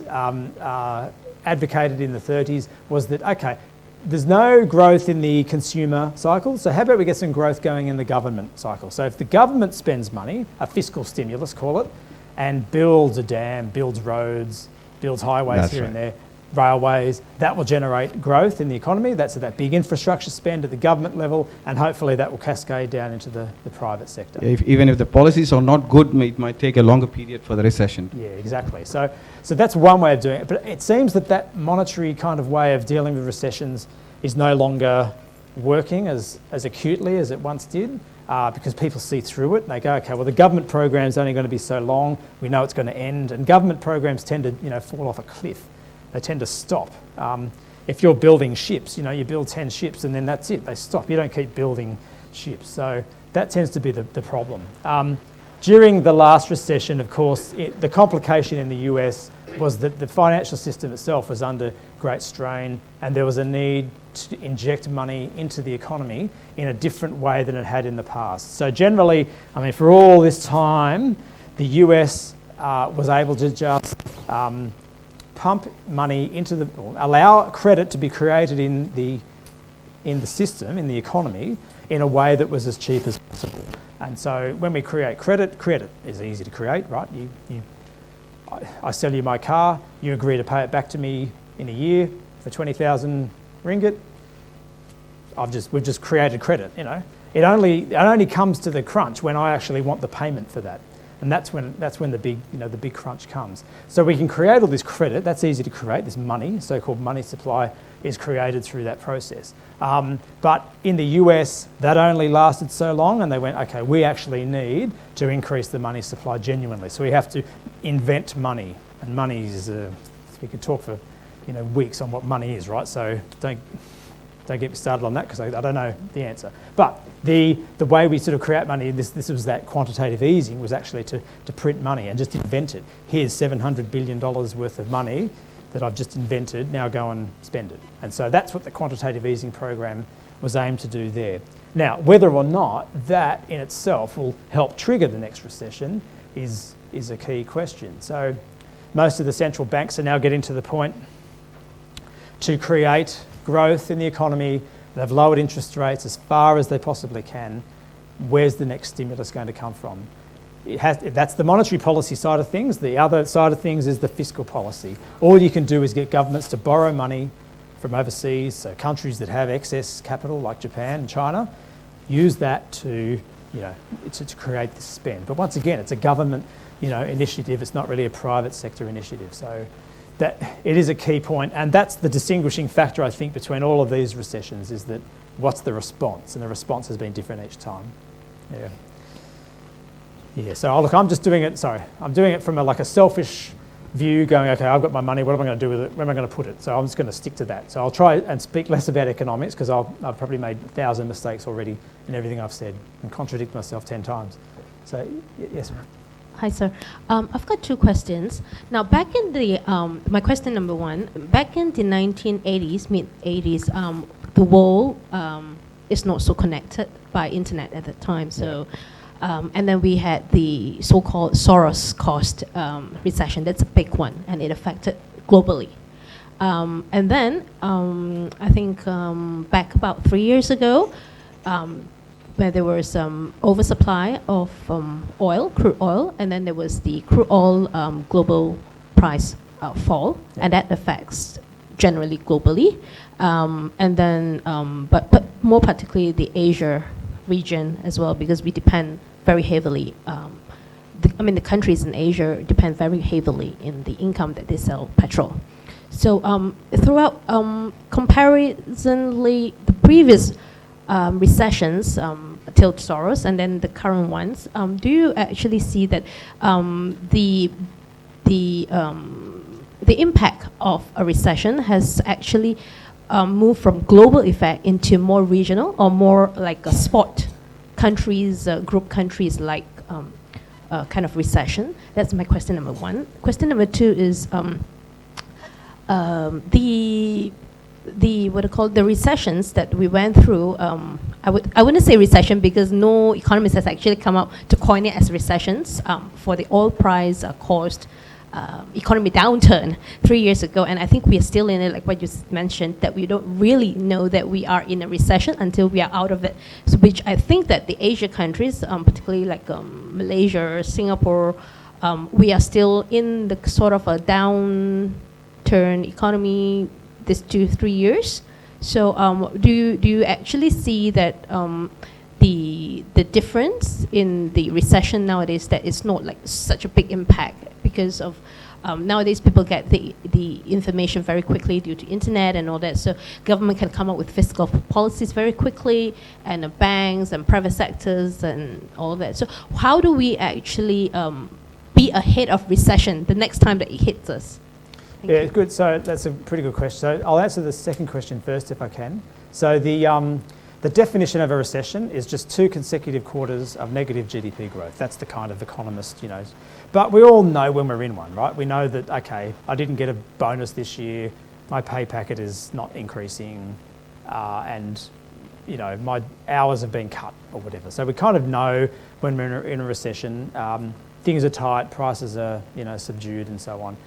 advocated in the 30s was that, okay, there's no growth in the consumer cycle, so how about we get some growth going in the government cycle? So if the government spends money, a fiscal stimulus, call it, and builds a dam, builds roads, builds highways here and there, railways. That will generate growth in the economy. That's that big infrastructure spend at the government level, and hopefully that will cascade down into the private sector. Even if the policies are not good, it might take a longer period for the recession. Yeah, exactly. So that's one way of doing it. But it seems that monetary kind of way of dealing with recessions is no longer working as acutely as it once did, because people see through it. They go, okay, well, the government program's only going to be so long. We know it's going to end. And government programs tend to, fall off a cliff. They tend to stop. If you're building ships, you build 10 ships and then that's it. They stop. You don't keep building ships. So that tends to be the problem. During the last recession, of course, the complication in the US was that the financial system itself was under great strain, and there was a need to inject money into the economy in a different way than it had in the past. So generally, for all this time, the US was able to just pump money into allow credit to be created in the system, in the economy, in a way that was as cheap as possible. And so when we create credit is easy to create, right? I sell you my car, you agree to pay it back to me in a year for 20,000 ringgit. We've just created credit, It only comes to the crunch when I actually want the payment for that. And that's when the big crunch comes. So we can create all this credit, that's easy to create, this money, so-called money supply is created through that process. But in the US, that only lasted so long, and they went, okay, we actually need to increase the money supply genuinely. So we have to invent money, and money is, we could talk for weeks on what money is, right? So don't get me started on that because I don't know the answer. But the way we sort of create money, this was that quantitative easing, was actually to print money and just invent it. Here's $700 billion worth of money that I've just invented, now go and spend it. And so that's what the quantitative easing program was aimed to do there. Now, whether or not that in itself will help trigger the next recession is a key question. So most of the central banks are now getting to the point to create growth in the economy. They've lowered interest rates as far as they possibly can. Where's the next stimulus going to come from? That's the monetary policy side of things. The other side of things is the fiscal policy. All you can do is get governments to borrow money from overseas, so countries that have excess capital like Japan and China, use that to create this spend. But once again, it's a government initiative. It's not really a private sector initiative. So that it is a key point, and that's the distinguishing factor, I think, between all of these recessions, is that what's the response? And the response has been different each time. Yeah, so look, I'm doing it from a selfish view, going, okay, I've got my money, what am I going to do with it? Where am I going to put it? So I'm just going to stick to that. So I'll try and speak less about economics, because I've probably made 1,000 mistakes already in everything I've said and contradict myself 10 times. So, yes. Hi, sir. I've got two questions. Now, back in the, my question number one, back in the 1980s, mid-80s, the world is not so connected by internet at that time. So, and then we had the so-called Soros-caused recession. That's a big one, and it affected globally. And then, I think back about 3 years ago, where there was some oversupply of crude oil, and then there was the crude oil global price fall, and that affects generally globally, and then but more particularly the Asia region as well, because we depend very heavily. The countries in Asia depend very heavily in the income that they sell petrol. So throughout comparisonly the previous recessions, till Soros, and then the current ones, do you actually see that the impact of a recession has actually moved from global effect into more regional, or more like a spot countries, group countries like kind of recession? That's my question number one. Question number two is the recessions that we went through. I wouldn't say recession, because no economist has actually come out to coin it as recessions for the oil price caused economy downturn 3 years ago, and I think we are still in it, like what you mentioned, that we don't really know that we are in a recession until we are out of it. So which I think that the Asia countries, particularly like Malaysia, Singapore, we are still in the sort of a downturn upturn economy this 2-3 years. So do you actually see that the difference in the recession nowadays, that it's not like such a big impact because of nowadays people get the information very quickly due to internet and all that, so government can come up with fiscal policies very quickly, and the banks and private sectors and all that. So how do we actually be ahead of recession the next time that it hits us? Thank Yeah, you. good. So that's a pretty good question. So I'll answer the second question first if I can. So the definition of a recession is just 2 consecutive quarters of negative GDP growth. That's the kind of economist, you know. But we all know when we're in one, right? We know that, okay, I didn't get a bonus this year, my pay packet is not increasing, and, you know, my hours have been cut or whatever. So we kind of know when we're in a recession, things are tight, prices are, you know, subdued and so on.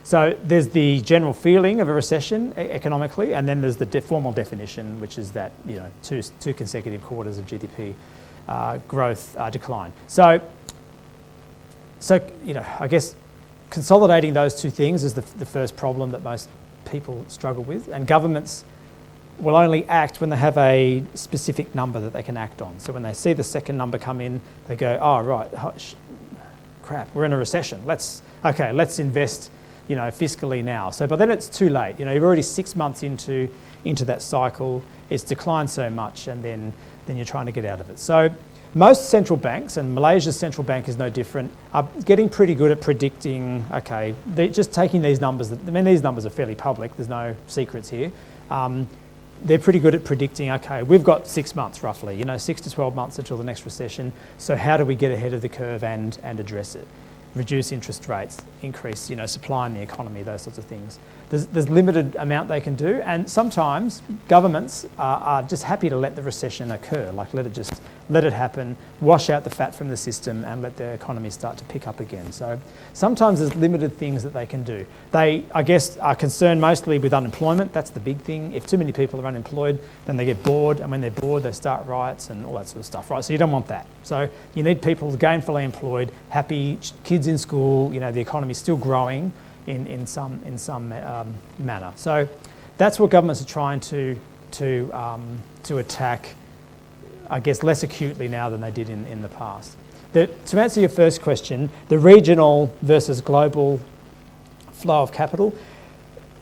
So there's the general feeling of a recession economically, and then there's the formal definition, which is that, you know, two consecutive quarters of GDP growth decline. So you know, I guess consolidating those two things is the first problem that most people struggle with, and governments will only act when they have a specific number that they can act on. So when they see the second number come in, they go, oh right, crap, we're in a recession. Let's invest, you know, fiscally now. So, but then it's too late. You know, you're already 6 months into that cycle. It's declined so much, and then you're trying to get out of it. So, most central banks, and Malaysia's central bank is no different, are getting pretty good at predicting. Okay, they're just taking these numbers. I mean, these numbers are fairly public. There's no secrets here. They're pretty good at predicting, okay, we've got 6 months roughly, you know, 6 to 12 months until the next recession. So how do we get ahead of the curve and address it? Reduce interest rates, increase, you know, supply in the economy, those sorts of things. There's limited amount they can do, and sometimes governments are just happy to let the recession occur, like let it happen, wash out the fat from the system, and let the economy start to pick up again. So sometimes there's limited things that they can do. They, I guess, are concerned mostly with unemployment. That's the big thing. If too many people are unemployed, then they get bored, and when they're bored, they start riots and all that sort of stuff, right? So you don't want that. So you need people gainfully employed, happy, kids in school, you know, the economy's still growing in some manner. So that's what governments are trying to attack, I guess, less acutely now than they did in the past. To answer your first question, the regional versus global flow of capital,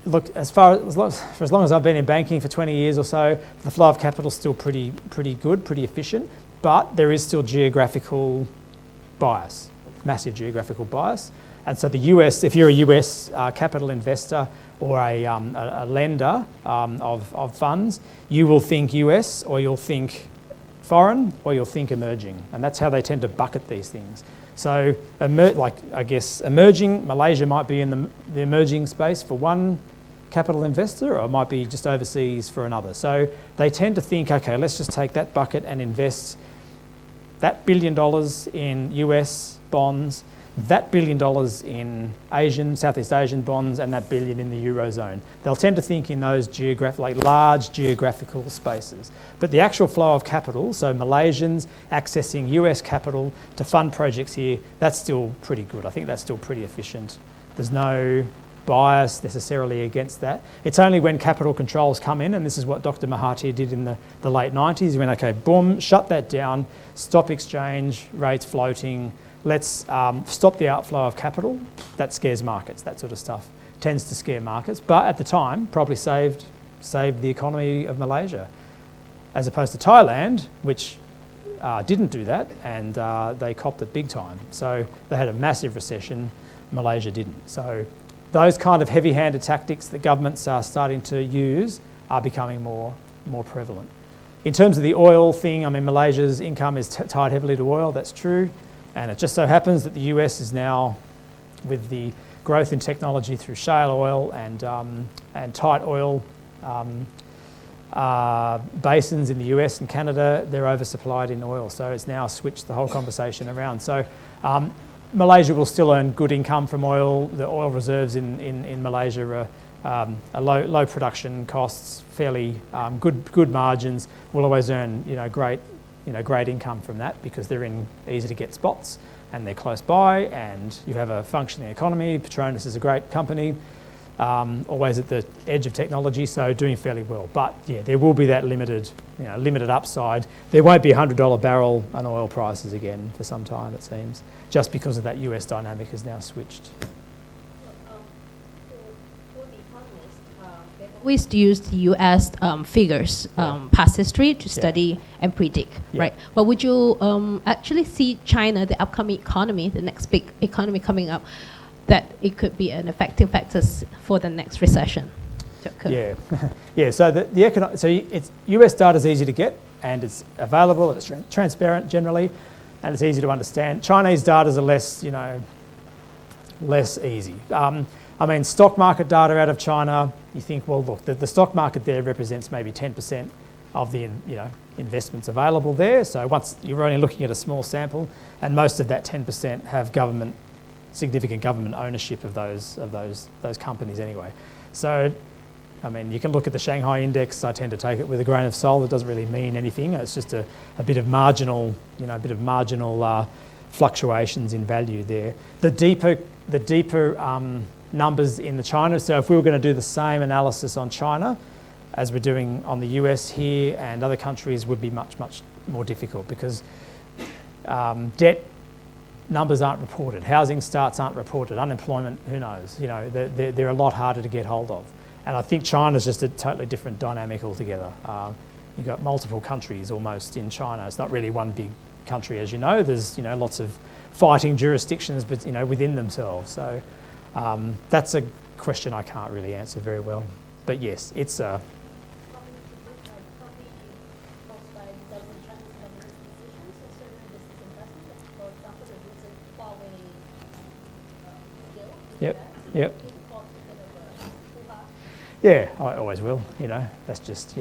look, for as long as I've been in banking for 20 years or so, the flow of capital is still pretty good, pretty efficient, but there is still geographical bias, massive geographical bias. And so the US, if you're a US capital investor or a lender of funds, you will think US, or you'll think foreign, or you'll think emerging. And that's how they tend to bucket these things. So I guess emerging, Malaysia might be in the emerging space for one capital investor, or it might be just overseas for another. So they tend to think, okay, let's just take that bucket and invest that $1 billion in US bonds, that $1 billion in Southeast Asian bonds, and that $1 billion in the Eurozone. They'll tend to think in those large geographical spaces. But the actual flow of capital, so Malaysians accessing US capital to fund projects here, that's still pretty good. I think that's still pretty efficient. There's no bias necessarily against that. It's only when capital controls come in, and this is what Dr. Mahathir did in the late 90s. He went, okay, boom, shut that down, stop exchange rates floating, let's stop the outflow of capital. That scares markets. That sort of stuff tends to scare markets. But at the time, probably saved the economy of Malaysia, as opposed to Thailand, which didn't do that, and they copped it big time. So they had a massive recession. Malaysia didn't. So those kind of heavy-handed tactics that governments are starting to use are becoming more prevalent. In terms of the oil thing, I mean, Malaysia's income is tied heavily to oil. That's true. And it just so happens that the US is now, with the growth in technology through shale oil and tight oil basins in the US and Canada, they're oversupplied in oil. So it's now switched the whole conversation around. So Malaysia will still earn good income from oil. The oil reserves in Malaysia are low production costs, fairly good margins. Will always earn great income from that, because they're in easy to get spots and they're close by, and you have a functioning economy. Petronas is a great company. always at the edge of technology, so doing fairly well. But yeah, there will be that limited upside. There won't be $100 barrel on oil prices again for some time, it seems, just because of that US dynamic has now switched. We used to use the US figures, past history, to study and predict, right? But would you actually see China, the upcoming economy, the next big economy coming up, that it could be an effective factor for the next recession to occur? Yeah. So it's US data is easy to get, and it's available, and it's transparent generally, and it's easy to understand. Chinese data is less easy. Stock market data out of China, you think, well, look, the stock market there represents maybe 10% of the investments available there. So once you're only looking at a small sample, and most of that 10% have significant government ownership of those companies anyway. So, you can look at the Shanghai index. I tend to take it with a grain of salt. It doesn't really mean anything. It's just a bit of marginal, fluctuations in value there. The deeper numbers in the China. So if we were going to do the same analysis on China as we're doing on the US here and other countries, would be much, much more difficult, because debt numbers aren't reported, housing starts aren't reported, unemployment, who knows? They're a lot harder to get hold of. And I think China's just a totally different dynamic altogether. You've got multiple countries almost in China. It's not really one big country, as you know. There's lots of fighting jurisdictions, but within themselves. So that's a question I can't really answer very well. But yes, it's a... Yep. Yeah, I always will. That's just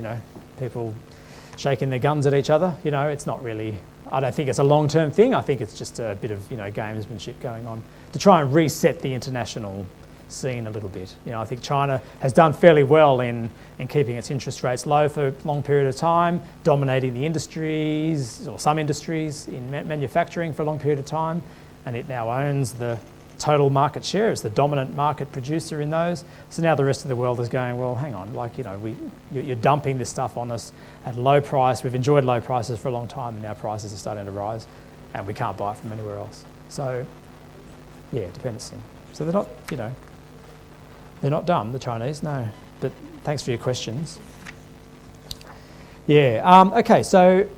people shaking their guns at each other. It's not really. I don't think it's a long-term thing. I think it's just a bit of gamesmanship going on to try and reset the international scene a little bit. I think China has done fairly well in keeping its interest rates low for a long period of time, dominating the industries, or some industries in manufacturing for a long period of time, and it now owns the total market share. It's the dominant market producer in those. So now the rest of the world is going, well, hang on, you're dumping this stuff on us at low price. We've enjoyed low prices for a long time, and now prices are starting to rise, and we can't buy it from anywhere else. So, yeah, dependency. So they're not dumb, the Chinese, no. But thanks for your questions. Yeah. Okay. So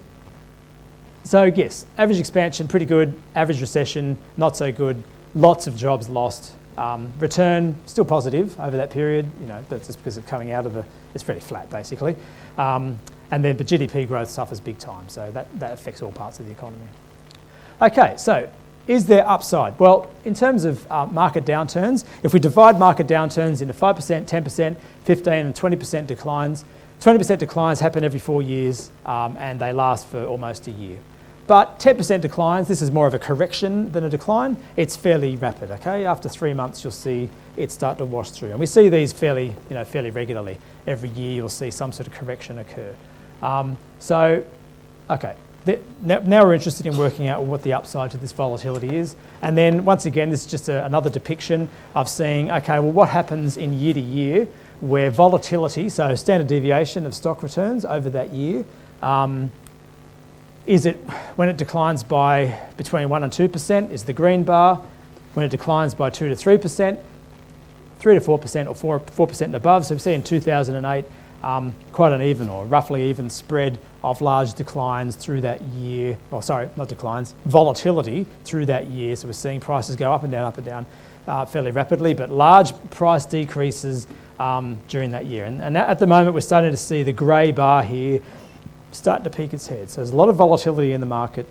yes, average expansion pretty good. Average recession not so good. Lots of jobs lost. Return still positive over that period. That's just because of coming out of it's pretty flat basically. But GDP growth suffers big time. So that affects all parts of the economy. Okay, so is there upside? Well, in terms of market downturns, if we divide market downturns into 5%, 10%, 15% and 20% declines, 20% declines happen every 4 years and they last for almost a year. But 10% declines, this is more of a correction than a decline. It's fairly rapid, okay? After 3 months, you'll see it start to wash through. And we see these fairly regularly. Every year, you'll see some sort of correction occur. Now we're interested in working out what the upside to this volatility is. And then once again, this is just another depiction of seeing, okay, well, what happens in year to year where volatility, so standard deviation of stock returns over that year, is it when it declines by between 1% and 2% is the green bar, when it declines by 2% to 3%, 3% to 4% or 4% and above. So we see in 2008 quite an even or roughly even spread of large declines through that year, volatility through that year. So we're seeing prices go up and down fairly rapidly, but large price decreases during that year. And at the moment we're starting to see the grey bar here starting to peak its head. So there's a lot of volatility in the market.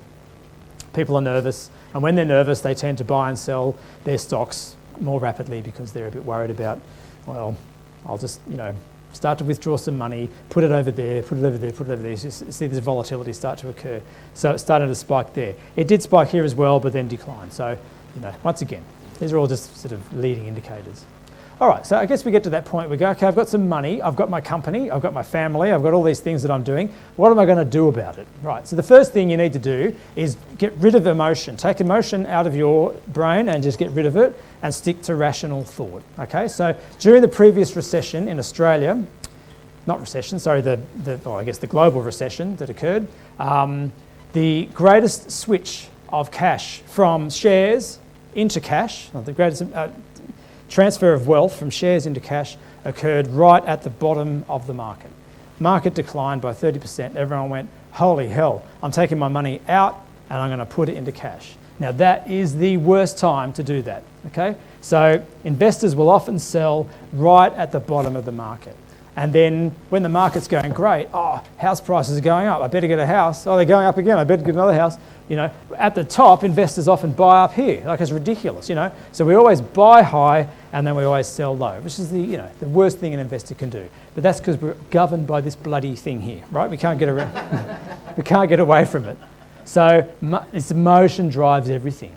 People are nervous, and when they're nervous, they tend to buy and sell their stocks more rapidly because they're a bit worried about, well, I'll just, start to withdraw some money, put it over there, put it over there, put it over there. You see this volatility start to occur. So it started to spike there. It did spike here as well, but then declined. So, once again, these are all just sort of leading indicators. All right, so I guess we get to that point. We go, okay, I've got some money, I've got my company, I've got my family, I've got all these things that I'm doing. What am I going to do about it? Right, so the first thing you need to do is get rid of emotion. Take emotion out of your brain and just get rid of it and stick to rational thought. Okay, so during the previous recession in Australia, not recession, sorry, I guess the global recession that occurred, the greatest switch of cash from shares into cash, the greatest transfer of wealth from shares into cash occurred right at the bottom of the market. Market declined by 30%. Everyone went, holy hell, I'm taking my money out and I'm going to put it into cash. Now that is the worst time to do that, okay? So investors will often sell right at the bottom of the market. And then when the market's going great, oh, house prices are going up, I better get a house. Oh, they're going up again, I better get another house. You know, at the top, investors often buy up here, like it's ridiculous, you know. So we always buy high and then we always sell low, which is the worst thing an investor can do. But that's because we're governed by this bloody thing here, right? We can't get around, we can't get away from it. So it's emotion drives everything.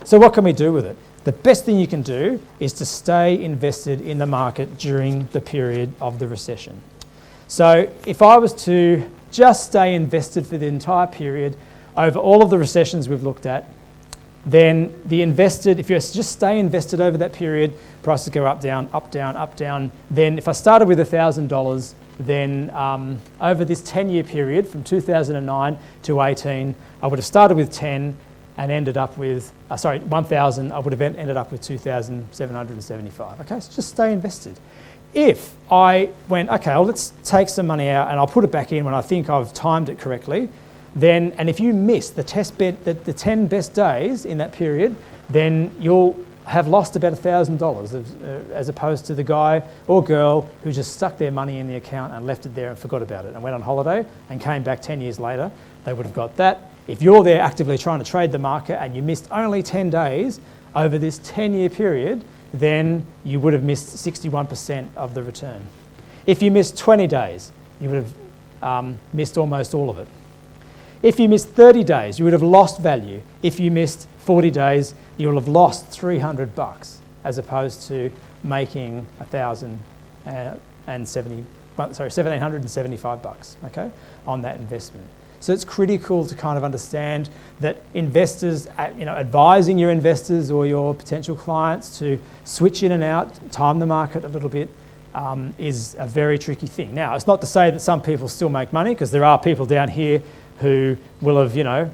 So what can we do with it? The best thing you can do is to stay invested in the market during the period of the recession. So if I was to just stay invested for the entire period over all of the recessions we've looked at, then if you just stay invested over that period, prices go up, down, up, down, up, down. Then if I started with $1,000, then over this 10-year period from 2009 to 18, I would have started with 10 and ended up with, 1,000, I would have ended up with 2,775. Okay, so just stay invested. If I went, okay, well, let's take some money out and I'll put it back in when I think I've timed it correctly, then, and if you miss the 10 best days in that period, then you'll have lost about $1,000 as opposed to the guy or girl who just stuck their money in the account and left it there and forgot about it and went on holiday and came back 10 years later, they would have got that. If you're there actively trying to trade the market and you missed only 10 days over this 10-year period, then you would have missed 61% of the return. If you missed 20 days, you would have missed almost all of it. If you missed 30 days, you would have lost value. If you missed 40 days, you will have lost $300 as opposed to making $1,775, okay, on that investment. So it's critical to kind of understand that investors, advising your investors or your potential clients to switch in and out, time the market a little bit, is a very tricky thing. Now, it's not to say that some people still make money, because there are people down here who will have,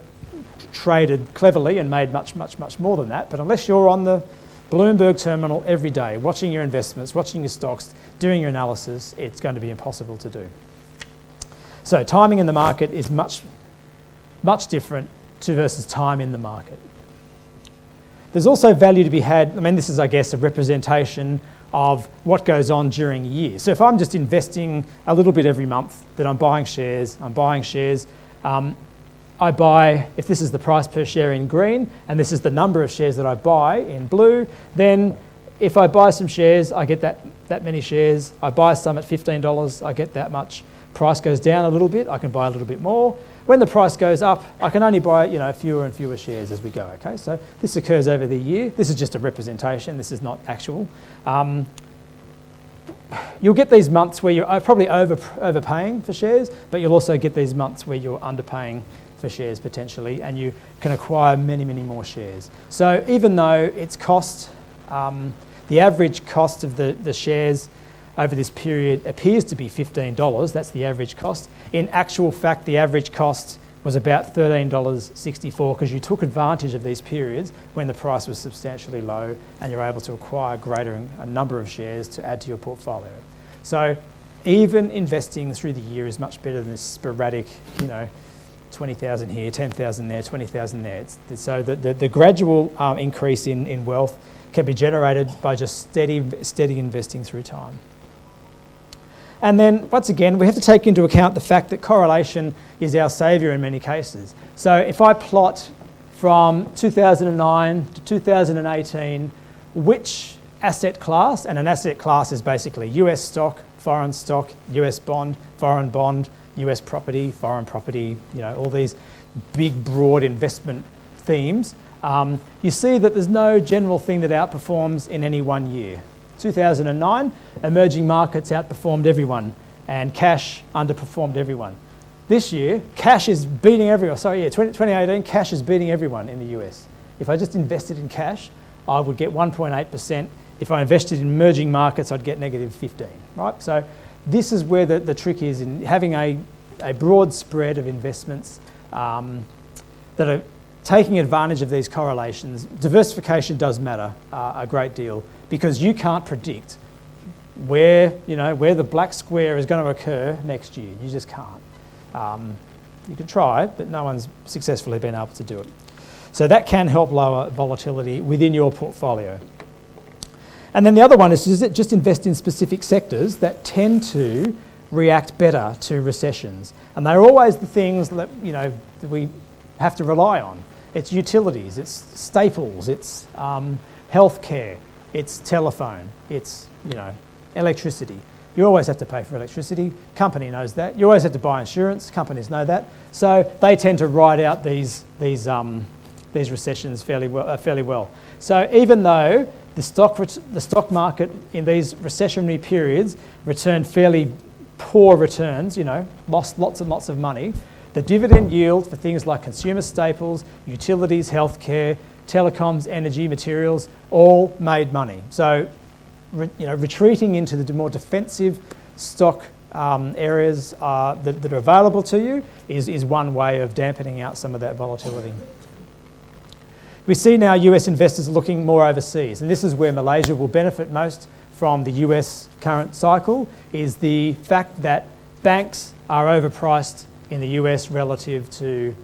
traded cleverly and made much, much, much more than that. But unless you're on the Bloomberg terminal every day, watching your investments, watching your stocks, doing your analysis, it's going to be impossible to do. So timing in the market is much, much different versus time in the market. There's also value to be had. I mean, this is, I guess, a representation of what goes on during a year. So if I'm just investing a little bit every month, then I'm buying shares. I buy, if this is the price per share in green, and this is the number of shares that I buy in blue, then if I buy some shares, I get that many shares. I buy some at $15, I get that much. Price goes down a little bit, I can buy a little bit more. When the price goes up, I can only buy fewer and fewer shares as we go. Okay, so this occurs over the year. This is just a representation. This is not actual. You'll get these months where you're probably overpaying for shares, but you'll also get these months where you're underpaying for shares potentially, and you can acquire many, many more shares. So even though its cost, the average cost of the shares over this period appears to be $15, that's the average cost. In actual fact, the average cost was about $13.64 because you took advantage of these periods when the price was substantially low and you're able to acquire a number of shares to add to your portfolio. So even investing through the year is much better than this sporadic, 20,000 here, 10,000 there, 20,000 there. So the gradual increase in wealth can be generated by just steady investing through time. And then, once again, we have to take into account the fact that correlation is our saviour in many cases. So if I plot from 2009 to 2018, which asset class, and an asset class is basically US stock, US bond, foreign bond, US property, foreign property, all these big, broad investment themes, you see that there's no general thing that outperforms in any one year. 2009, emerging markets outperformed everyone and cash underperformed everyone. This year, cash is beating everyone. 2018, cash is beating everyone in the US. If I just invested in cash, I would get 1.8%. If I invested in emerging markets, I'd get negative 15, right? So this is where the trick is in having a broad spread of investments that are taking advantage of these correlations. Diversification does matter a great deal because you can't predict where the black square is going to occur next year. You just can't. You can try, but no one's successfully been able to do it. So that can help lower volatility within your portfolio. And then the other one is just invest in specific sectors that tend to react better to recessions. And they're always the things that we have to rely on. It's utilities, it's staples, it's healthcare, it's telephone, it's electricity. You always have to pay for electricity. Company knows that. You always have to buy insurance. Companies know that. So they tend to ride out these recessions fairly well. So even though the stock market in these recessionary periods returned fairly poor returns, lost lots and lots of money, the dividend yield for things like consumer staples, utilities, healthcare, telecoms, energy, materials, all made money. So retreating into the more defensive stock areas that are available to you is one way of dampening out some of that volatility. We see now US investors looking more overseas, and this is where Malaysia will benefit most from the US current cycle, is the fact that banks are overpriced in the US relative to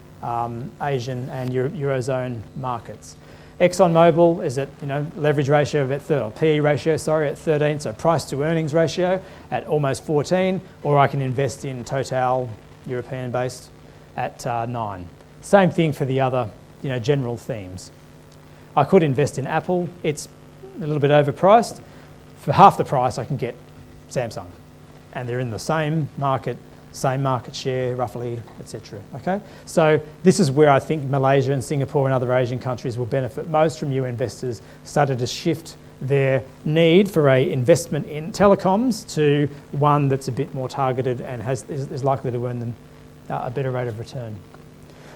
Asian and Eurozone markets. ExxonMobil is at leverage ratio of PE ratio, at 13, so price to earnings ratio at almost 14, or I can invest in Total, European based, at 9. Same thing for the other general themes. I could invest in Apple. It's a little bit overpriced. For half the price, I can get Samsung, and they're in the same market share roughly, etc. Okay, so this is where I think Malaysia and Singapore and other Asian countries will benefit most from new investors started to shift their need for a investment in telecoms to one that's a bit more targeted and is likely to earn them a better rate of return.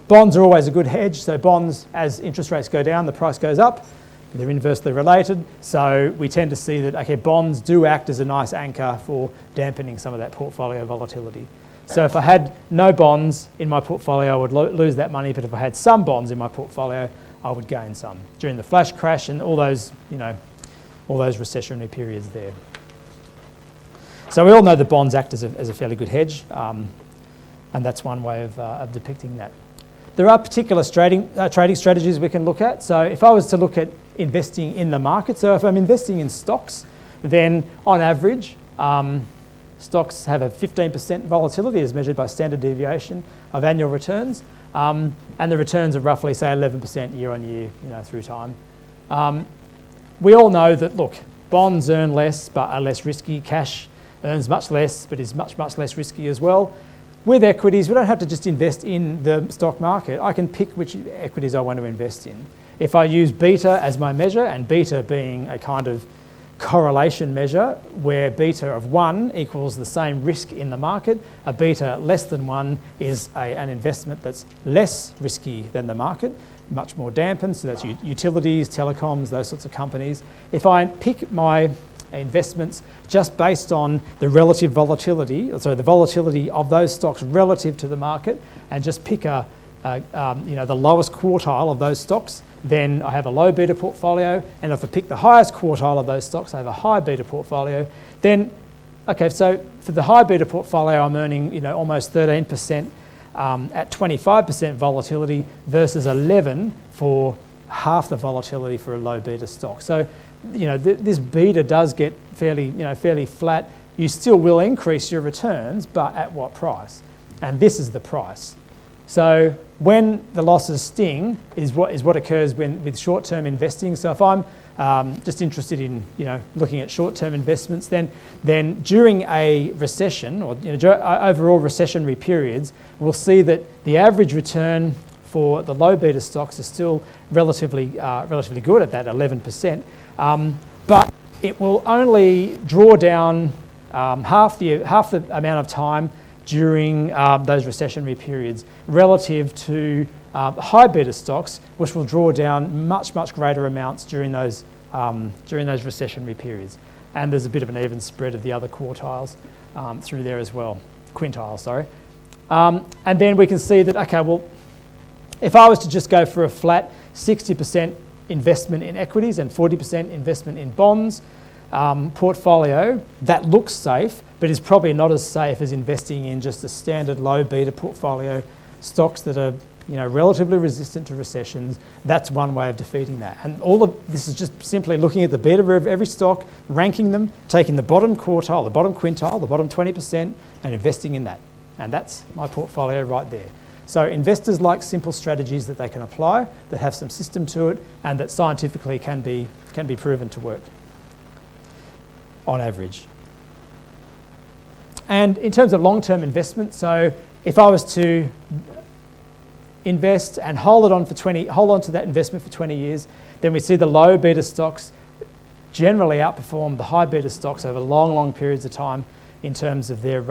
Bonds are always a good hedge. So bonds, as interest rates go down, the price goes up. They're inversely related. So we tend to see that, bonds do act as a nice anchor for dampening some of that portfolio volatility. So if I had no bonds in my portfolio, I would lose that money. But if I had some bonds in my portfolio, I would gain some during the flash crash and all those recessionary periods there. So we all know that bonds act as a fairly good hedge, and that's one way of depicting that. There are particular trading strategies we can look at. So if I was to look at investing in the market, so if I'm investing in stocks, then on average, stocks have a 15% volatility as measured by standard deviation of annual returns, and the returns are roughly, say, 11% year on year, through time. We all know that, bonds earn less but are less risky. Cash earns much less but is much, much less risky as well. With equities, we don't have to just invest in the stock market. I can pick which equities I want to invest in. If I use beta as my measure, and beta being a kind of correlation measure where beta of 1 equals the same risk in the market, a beta less than 1 is an investment that's less risky than the market, much more dampened, so that's utilities, telecoms, those sorts of companies. If I pick my investments just based on the relative volatility, so the volatility of those stocks relative to the market, and just pick the lowest quartile of those stocks, then I have a low beta portfolio. And if I pick the highest quartile of those stocks, I have a high beta portfolio. Then, so for the high beta portfolio, I'm earning almost 13% at 25% volatility versus 11 for half the volatility for a low beta stock. So this beta does get fairly flat. You still will increase your returns, but at what price? And this is the price. So when the losses sting is what occurs with short-term investing. So if I'm just interested in looking at short-term investments, then during a recession or overall recessionary periods, we'll see that the average return for the low beta stocks is still relatively good at that 11%. But it will only draw down half the amount of time during those recessionary periods relative to high beta stocks, which will draw down much greater amounts during those recessionary periods. And there's a bit of an even spread of the other quartiles through there as well, quintiles, sorry. And then we can see that, okay, well, if I was to just go for a flat 60% investment in equities and 40% investment in bonds portfolio, that looks safe, but is probably not as safe as investing in just a standard low beta portfolio, stocks that are relatively resistant to recessions. That's one way of defeating that. And all of this is just simply looking at the beta of every stock, ranking them, taking the bottom quartile, the bottom quintile, the bottom 20%, and investing in that. And that's my portfolio right there. So investors like simple strategies that they can apply, that have some system to it, and that scientifically can be proven to work on average. And in terms of long-term investment, so if I was to invest and hold on to that investment for 20 years, then we see the low beta stocks generally outperform the high beta stocks over long periods of time in terms of their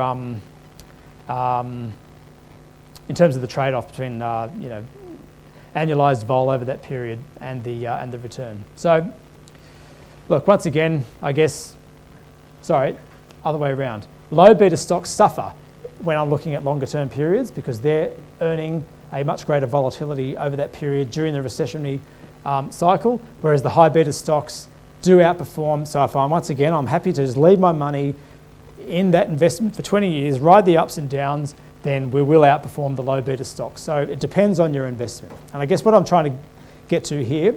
in terms of the trade-off between annualized vol over that period and the return. So look, once again, I guess, sorry, other way around. Low beta stocks suffer when I'm looking at longer term periods because they're earning a much greater volatility over that period during the recessionary cycle, whereas the high beta stocks do outperform. So if I'm happy to just leave my money in that investment for 20 years, ride the ups and downs, then we will outperform the low beta stocks. So it depends on your investment. And I guess what I'm trying to get to here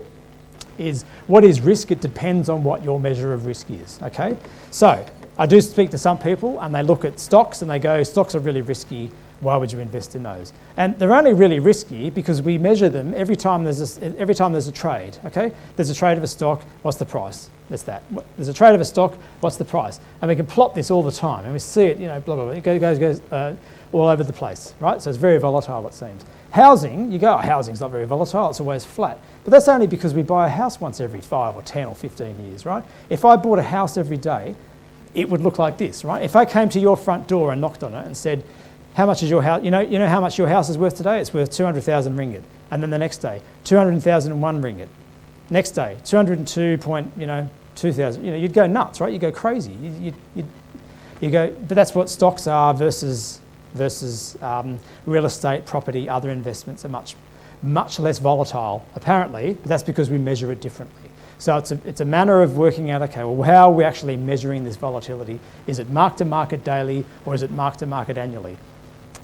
is what is risk? It depends on what your measure of risk is, okay? So I do speak to some people and they look at stocks and they go, stocks are really risky, why would you invest in those? And they're only really risky because we measure them every time there's a trade, okay? There's a trade of a stock, what's the price? That's that. There's a trade of a stock, what's the price? And we can plot this all the time and we see it, blah, blah, blah. It goes all over the place, right? So it's very volatile, it seems. Housing, you go, housing's not very volatile, it's always flat. But that's only because we buy a house once every 5 or 10 or 15 years, right? If I bought a house every day, it would look like this, right? If I came to your front door and knocked on it and said, how much is your house? You know how much your house is worth today? It's worth 200,000 ringgit. And then the next day, 200,001 ringgit. Next day, 202,000. You'd go nuts, right? You'd go crazy. You go, but that's what stocks are versus real estate, property, other investments are much less volatile, apparently, but that's because we measure it differently. So it's a manner of working out, okay, well, how are we actually measuring this volatility? Is it mark to market daily or is it mark to market annually?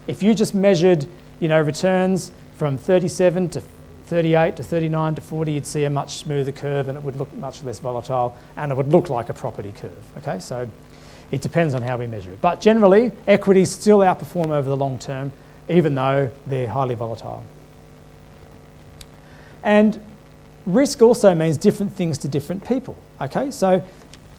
If you just measured, returns from 37 to 38 to 39 to 40, you'd see a much smoother curve and it would look much less volatile and it would look like a property curve, okay? So it depends on how we measure it. But generally, equities still outperform over the long term, even though they're highly volatile. And risk also means different things to different people, okay? So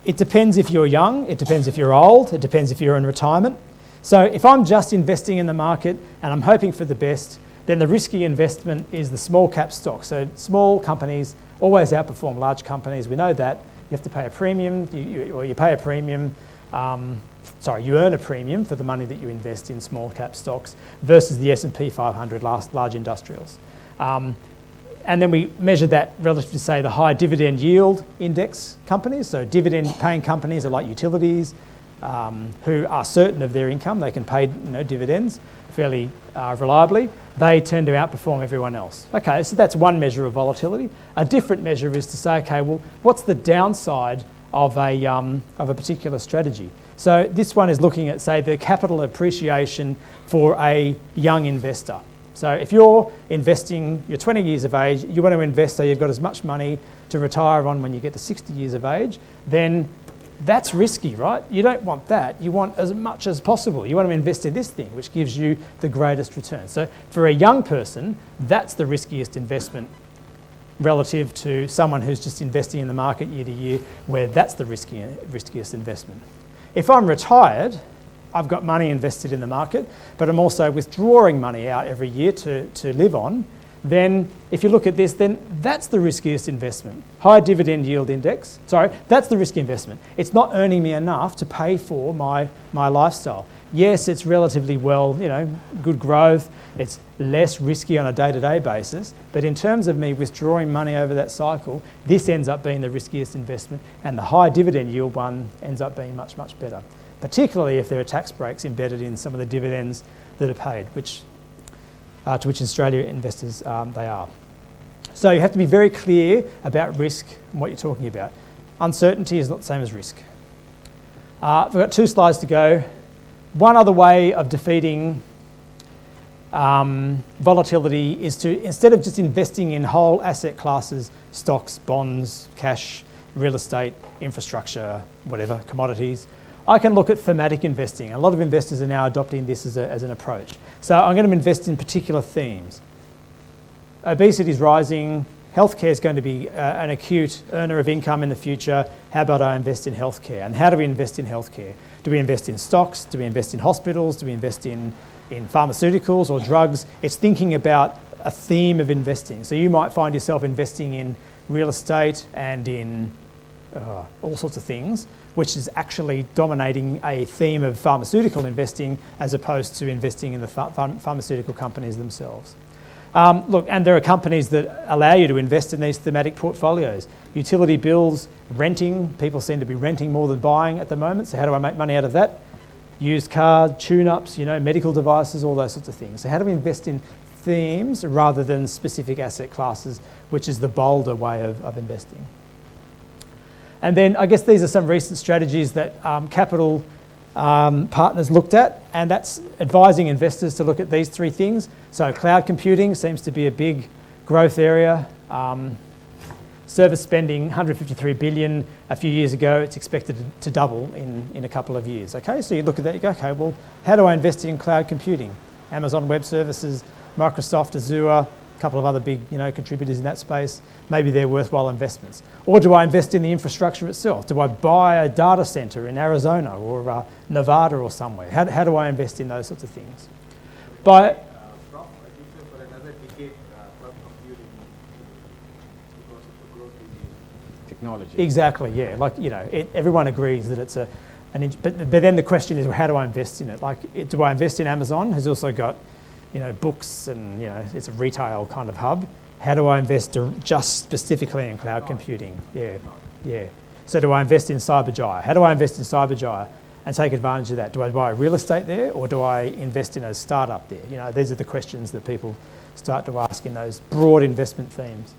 it depends if you're young, it depends if you're old, it depends if you're in retirement. So if I'm just investing in the market and I'm hoping for the best, then the risky investment is the small cap stock. So small companies always outperform large companies. We know that. You have to pay a premium, you pay a premium, you earn a premium for the money that you invest in small cap stocks versus the S&P 500 large industrials. And then we measure that relative to, say, the high dividend yield index companies. So dividend paying companies are like utilities who are certain of their income. They can pay dividends fairly reliably. They tend to outperform everyone else. Okay, so that's one measure of volatility. A different measure is to say, okay, well, what's the downside of a particular strategy? So this one is looking at, say, the capital appreciation for a young investor. So if you're investing, you're 20 years of age, you want to invest so you've got as much money to retire on when you get to 60 years of age, then that's risky, right? You don't want that. You want as much as possible. You want to invest in this thing, which gives you the greatest return. So for a young person, that's the riskiest investment relative to someone who's just investing in the market year to year, where that's the riskiest investment. If I'm retired, I've got money invested in the market, but I'm also withdrawing money out every year to live on, then if you look at this, then that's the riskiest investment. High dividend yield index, that's the risky investment. It's not earning me enough to pay for my lifestyle. Yes, it's relatively good growth. It's less risky on a day-to-day basis. But in terms of me withdrawing money over that cycle, this ends up being the riskiest investment, and the high dividend yield one ends up being much, much better, particularly if there are tax breaks embedded in some of the dividends that are paid, to which Australia investors they are. So you have to be very clear about risk and what you're talking about. Uncertainty is not the same as risk. We've got 2 slides to go. One other way of defeating volatility is to, instead of just investing in whole asset classes, stocks, bonds, cash, real estate, infrastructure, whatever, commodities, I can look at thematic investing. A lot of investors are now adopting this as an approach. So I'm going to invest in particular themes. Obesity is rising. Healthcare is going to be an acute earner of income in the future. How about I invest in healthcare? And how do we invest in healthcare? Do we invest in stocks? Do we invest in hospitals? Do we invest in pharmaceuticals or drugs? It's thinking about a theme of investing. So you might find yourself investing in real estate and in all sorts of things, which is actually dominating a theme of pharmaceutical investing as opposed to investing in the pharmaceutical companies themselves. Look, and there are companies that allow you to invest in these thematic portfolios. Utility bills, renting, people seem to be renting more than buying at the moment, so how do I make money out of that? Used car, tune-ups, medical devices, all those sorts of things. So how do we invest in themes rather than specific asset classes, which is the bolder way of investing? And then I guess these are some recent strategies that capital partners looked at, and that's advising investors to look at these 3 things. So cloud computing seems to be a big growth area. Service spending, 153 billion a few years ago. It's expected to double in a couple of years. Okay, so you look at that, you go, okay, well, how do I invest in cloud computing? Amazon Web Services, Microsoft Azure, a couple of other big contributors in that space. Maybe they're worthwhile investments. Or do I invest in the infrastructure itself? Do I buy a data center in Arizona or Nevada or somewhere? How do I invest in those sorts of things? But Prof, I think so for another decade, cloud computing because of the growth in Technology. exactly, yeah. Everyone agrees that it's but then the question is, well, how do I invest in it? Do I invest in Amazon, who's also got books and it's a retail kind of hub? How do I invest just specifically in cloud computing? Yeah. So do I invest in Cyberjaya? How do I invest in Cyberjaya and take advantage of that? Do I buy real estate there, or do I invest in a startup there? These are the questions that people start to ask in those broad investment themes.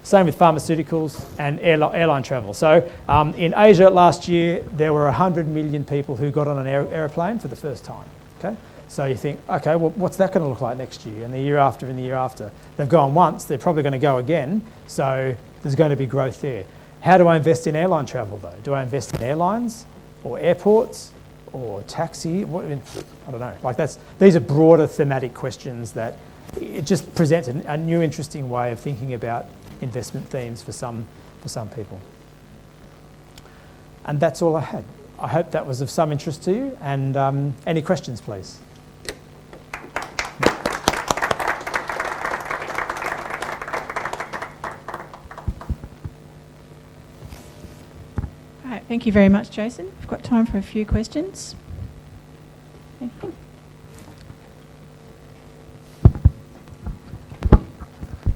Same with pharmaceuticals and airline travel. So in Asia last year, there were 100 million people who got on an aeroplane for the first time. Okay. So you think, okay, well, what's that going to look like next year and the year after and the year after? They've gone once, they're probably going to go again, so there's going to be growth there. How do I invest in airline travel, though? Do I invest in airlines or airports or taxi? I don't know. These are broader thematic questions that it just presents a new interesting way of thinking about investment themes for some people. And that's all I had. I hope that was of some interest to you, and any questions, please? All right, thank you very much, Jason. We've got time for a few questions. Thank you.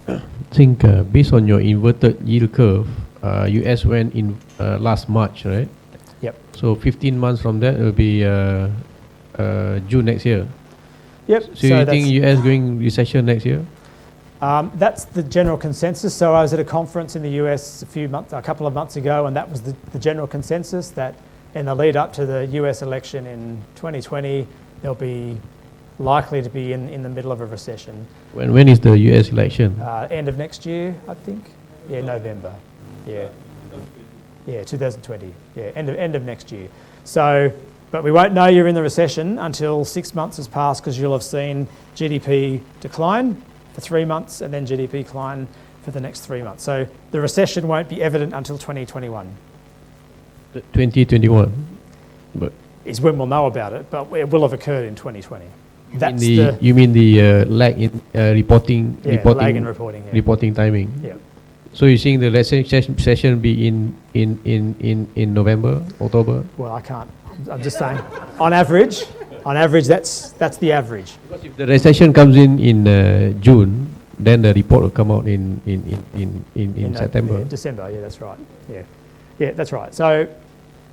I think based on your inverted yield curve, US went in last March, right? Yep. So 15 months from that, it will be June next year. Yep. So you think US going recession next year? That's the general consensus. So I was at a conference in the US a couple of months ago, and that was the general consensus that in the lead up to the US election in 2020, they'll be likely to be in the middle of a recession. When is the US election? End of next year, I think. Yeah, November. Yeah. Yeah, 2020. Yeah, end of next year. So, but we won't know you're in the recession until 6 months has passed, because you'll have seen GDP decline for 3 months and then GDP decline for the next 3 months. So the recession won't be evident until 2021. 2021. But is when we'll know about it, but it will have occurred in 2020. That's You mean the lag in reporting? lag in reporting. Yeah. Reporting timing. Yeah. So you're seeing the session be in November, October? Well, I can't. I'm just saying, on average, that's the average. Because if the recession comes in June, then the report will come out in September. December. Yeah, that's right. Yeah, that's right. So,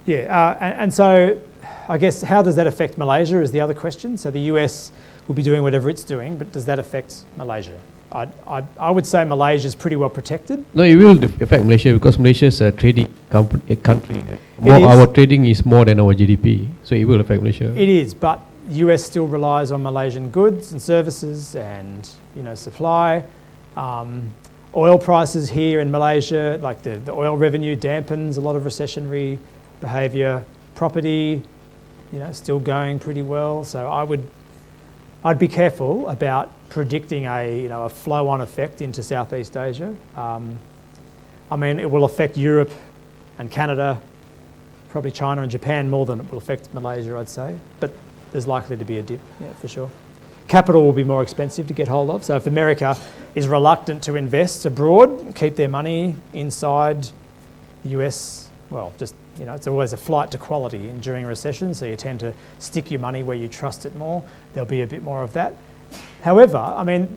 and so, I guess how does that affect Malaysia is the other question. So the US will be doing whatever it's doing, but does that affect Malaysia? I would say Malaysia is pretty well protected. No, it will affect Malaysia because Malaysia is a trading country. is. Our trading is more than our GDP, so it will affect Malaysia. It is, but US still relies on Malaysian goods and services and supply. Oil prices here in Malaysia, like the oil revenue dampens a lot of recessionary behaviour. Property, still going pretty well. So I'd be careful about predicting a flow-on effect into Southeast Asia. I mean, it will affect Europe and Canada, probably China and Japan more than it will affect Malaysia, I'd say. But there's likely to be a dip, yeah, for sure. Capital will be more expensive to get hold of. So if America is reluctant to invest abroad, keep their money inside the US, well, just, it's always a flight to quality during a recession. So you tend to stick your money where you trust it more. There'll be a bit more of that. However, I mean,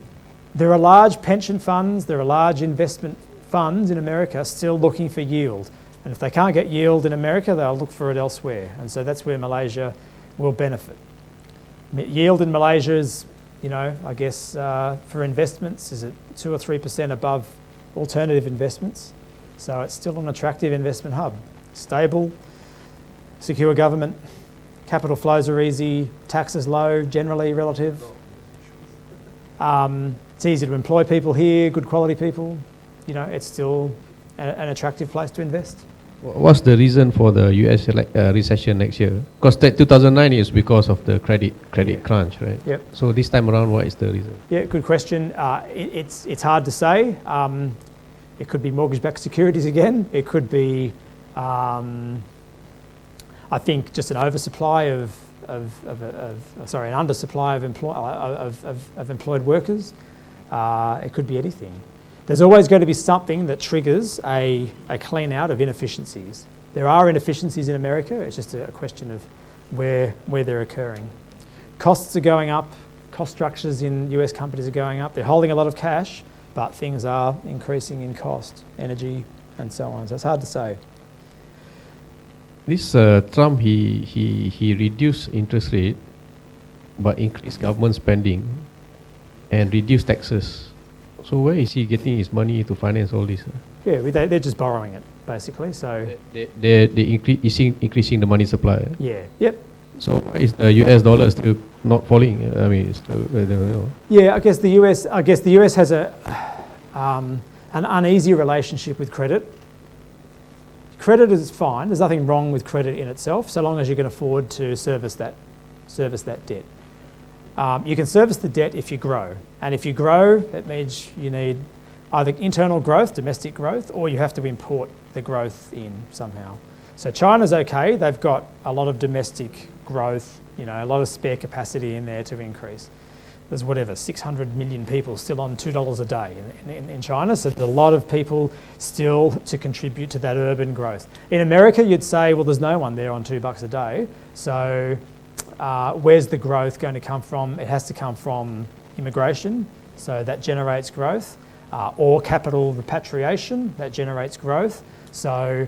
there are large pension funds, there are large investment funds in America still looking for yield. And if they can't get yield in America, they'll look for it elsewhere. And so that's where Malaysia will benefit. Yield in Malaysia is, I guess for investments, is it 2 or 3% above alternative investments? So it's still an attractive investment hub. Stable, secure government, capital flows are easy, taxes low, generally relative. It's easy to employ people here, good quality people. It's still an attractive place to invest. What's the reason for the US recession next year? Because 2009 is because of the credit crunch, right? Yep. So this time around, what is the reason? Yeah, good question. It's hard to say. It could be mortgage-backed securities again. It could be, I think, just an oversupply an undersupply of employed workers. It could be anything. There's always going to be something that triggers a clean out of inefficiencies. There are inefficiencies in America. It's just a question of where they're occurring. Costs are going up. Cost structures in US companies are going up. They're holding a lot of cash, but things are increasing in cost, energy, and so on. So it's hard to say. This Trump, he reduced interest rate, but increased government spending and reduced taxes. So where is he getting his money to finance all this? Yeah, they're just borrowing it, basically. So they're increasing the money supply. Yeah. Yep. So why is the US dollar still not falling? I mean, it's still, Yeah, I guess the US has an uneasy relationship with credit. Credit is fine. There's nothing wrong with credit in itself, so long as you can afford to service that debt. You can service the debt if you grow, and if you grow, that means you need either internal growth, domestic growth, or you have to import the growth in somehow. So China's okay. They've got a lot of domestic growth, a lot of spare capacity in there to increase. There's 600 million people still on $2 a day in China, so there's a lot of people still to contribute to that urban growth. In America, you'd say, well, there's no one there on $2 a day, so where's the growth going to come from? It has to come from immigration, so that generates growth, or capital repatriation, that generates growth. So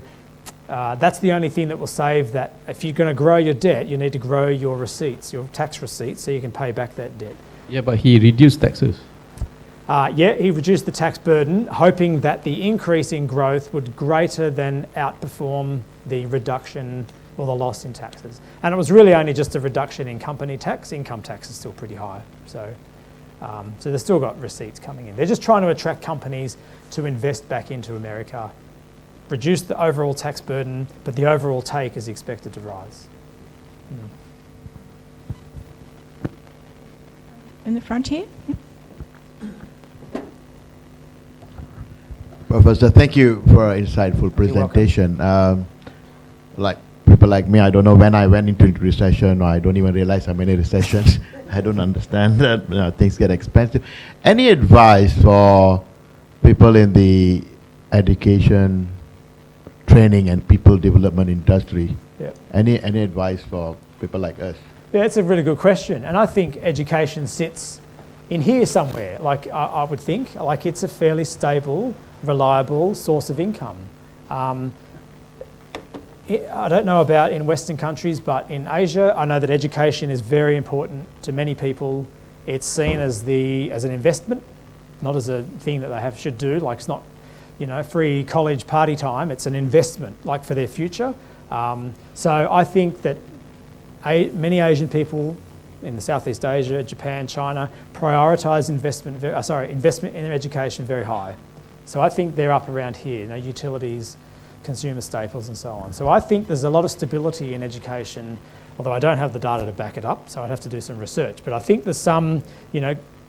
that's the only thing that will save that. If you're going to grow your debt, you need to grow your receipts, your tax receipts, so you can pay back that debt. Yeah, but he reduced taxes. He reduced the tax burden, hoping that the increase in growth would greater than outperform the reduction or the loss in taxes. And it was really only just a reduction in company tax. Income tax is still pretty high. So they've still got receipts coming in. They're just trying to attract companies to invest back into America, reduce the overall tax burden, but the overall take is expected to rise. In the front here. Professor, thank you for an insightful presentation. Like people like me, I don't know when I went into recession, or I don't even realize how many recessions. I don't understand that. Things get expensive. Any advice for people in the education, training, and people development industry? Yeah. Any advice for people like us? Yeah, it's a really good question. And I think education sits in here somewhere, like I would think. Like it's a fairly stable, reliable source of income. I don't know about in Western countries, but in Asia, I know that education is very important to many people. It's seen as an investment, not as a thing that they should do. Like it's not, free college party time. It's an investment, like for their future. So I think that many Asian people in the Southeast Asia, Japan, China, prioritise investment in their education very high. So I think they're up around here, utilities, consumer staples and so on. So I think there's a lot of stability in education, although I don't have the data to back it up, so I'd have to do some research. But I think there's some,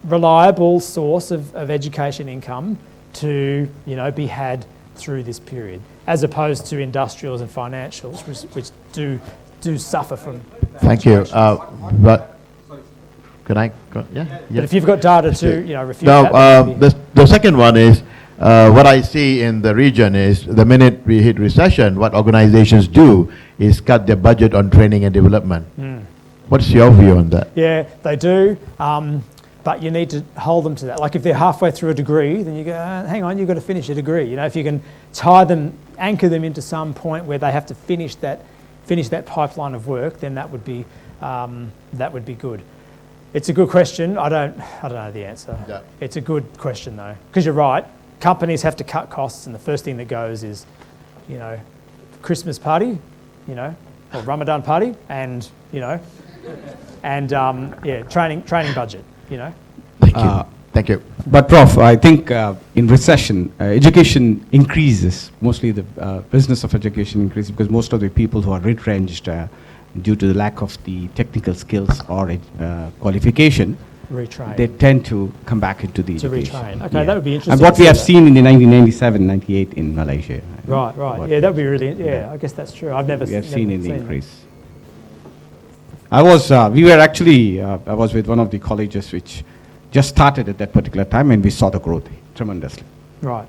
reliable source of education income to, be had through this period, as opposed to industrials and financials, which do suffer from. Thank you. But can I? Yeah. But if you've got data to, refute no, that. the second one is what I see in the region is the minute we hit recession, what organizations do is cut their budget on training and development. What's your view on that? Yeah, they do. But you need to hold them to that. Like if they're halfway through a degree, then you go, hang on, you've got to finish a degree. If you can anchor them into some point where they have to finish that pipeline of work, then that would be good. It's a good question. I don't know the answer. Yeah. It's a good question though, because you're right. Companies have to cut costs, and the first thing that goes is, Christmas party, or Ramadan party, and training budget. Thank you. Thank you. But Prof, I think in recession, education increases, mostly the business of education increases because most of the people who are retrenched due to the lack of the technical skills or qualification, retrain. they tend to come back into the education. Retrain. Okay, that would be interesting. And what we have seen in the 1997-98 in Malaysia. Right. Yeah, that would be really, I guess that's true. We have seen in the increase. I was with one of the colleges which just started at that particular time, and we saw the growth tremendously. Right.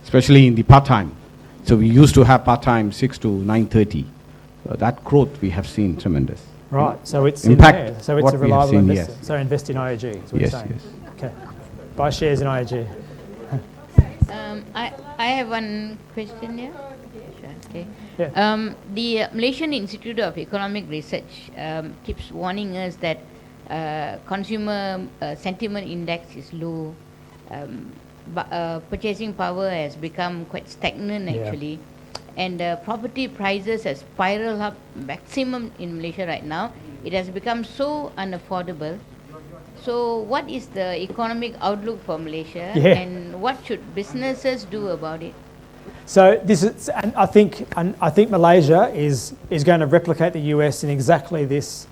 Especially in the part-time. So we used to have part-time 6 to 9:30. That growth we have seen tremendous. Right. So it's impact. In there. So it's a reliable investor. Yes. So invest in IAG. Is what Yes. you're saying. Okay. Buy shares in IAG. I have one question here. Sure, okay. Yeah. The Malaysian Institute of Economic Research keeps warning us that consumer sentiment index is low. Purchasing power has become quite stagnant actually. And property prices have spiraled up maximum in Malaysia right now. It has become so unaffordable. So what is the economic outlook for Malaysia, and what should businesses do about it? So this is, and I think Malaysia is going to replicate the US in exactly this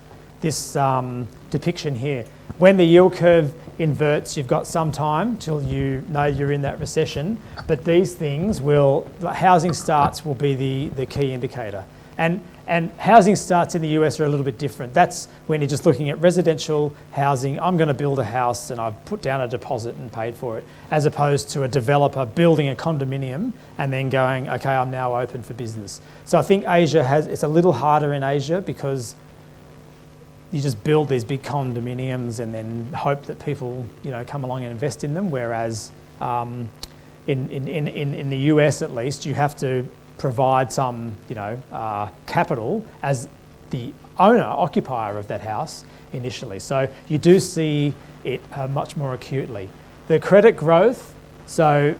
depiction here. When the yield curve inverts, you've got some time till you know you're in that recession, but these things housing starts will be the key indicator. And housing starts in the US are a little bit different. That's when you're just looking at residential housing. I'm going to build a house and I've put down a deposit and paid for it, as opposed to a developer building a condominium and then going, okay, I'm now open for business. So I think it's a little harder in Asia because you just build these big condominiums and then hope that people, come along and invest in them. Whereas in the US at least, you have to provide some, capital as the occupier of that house initially. So you do see it much more acutely. The credit growth, so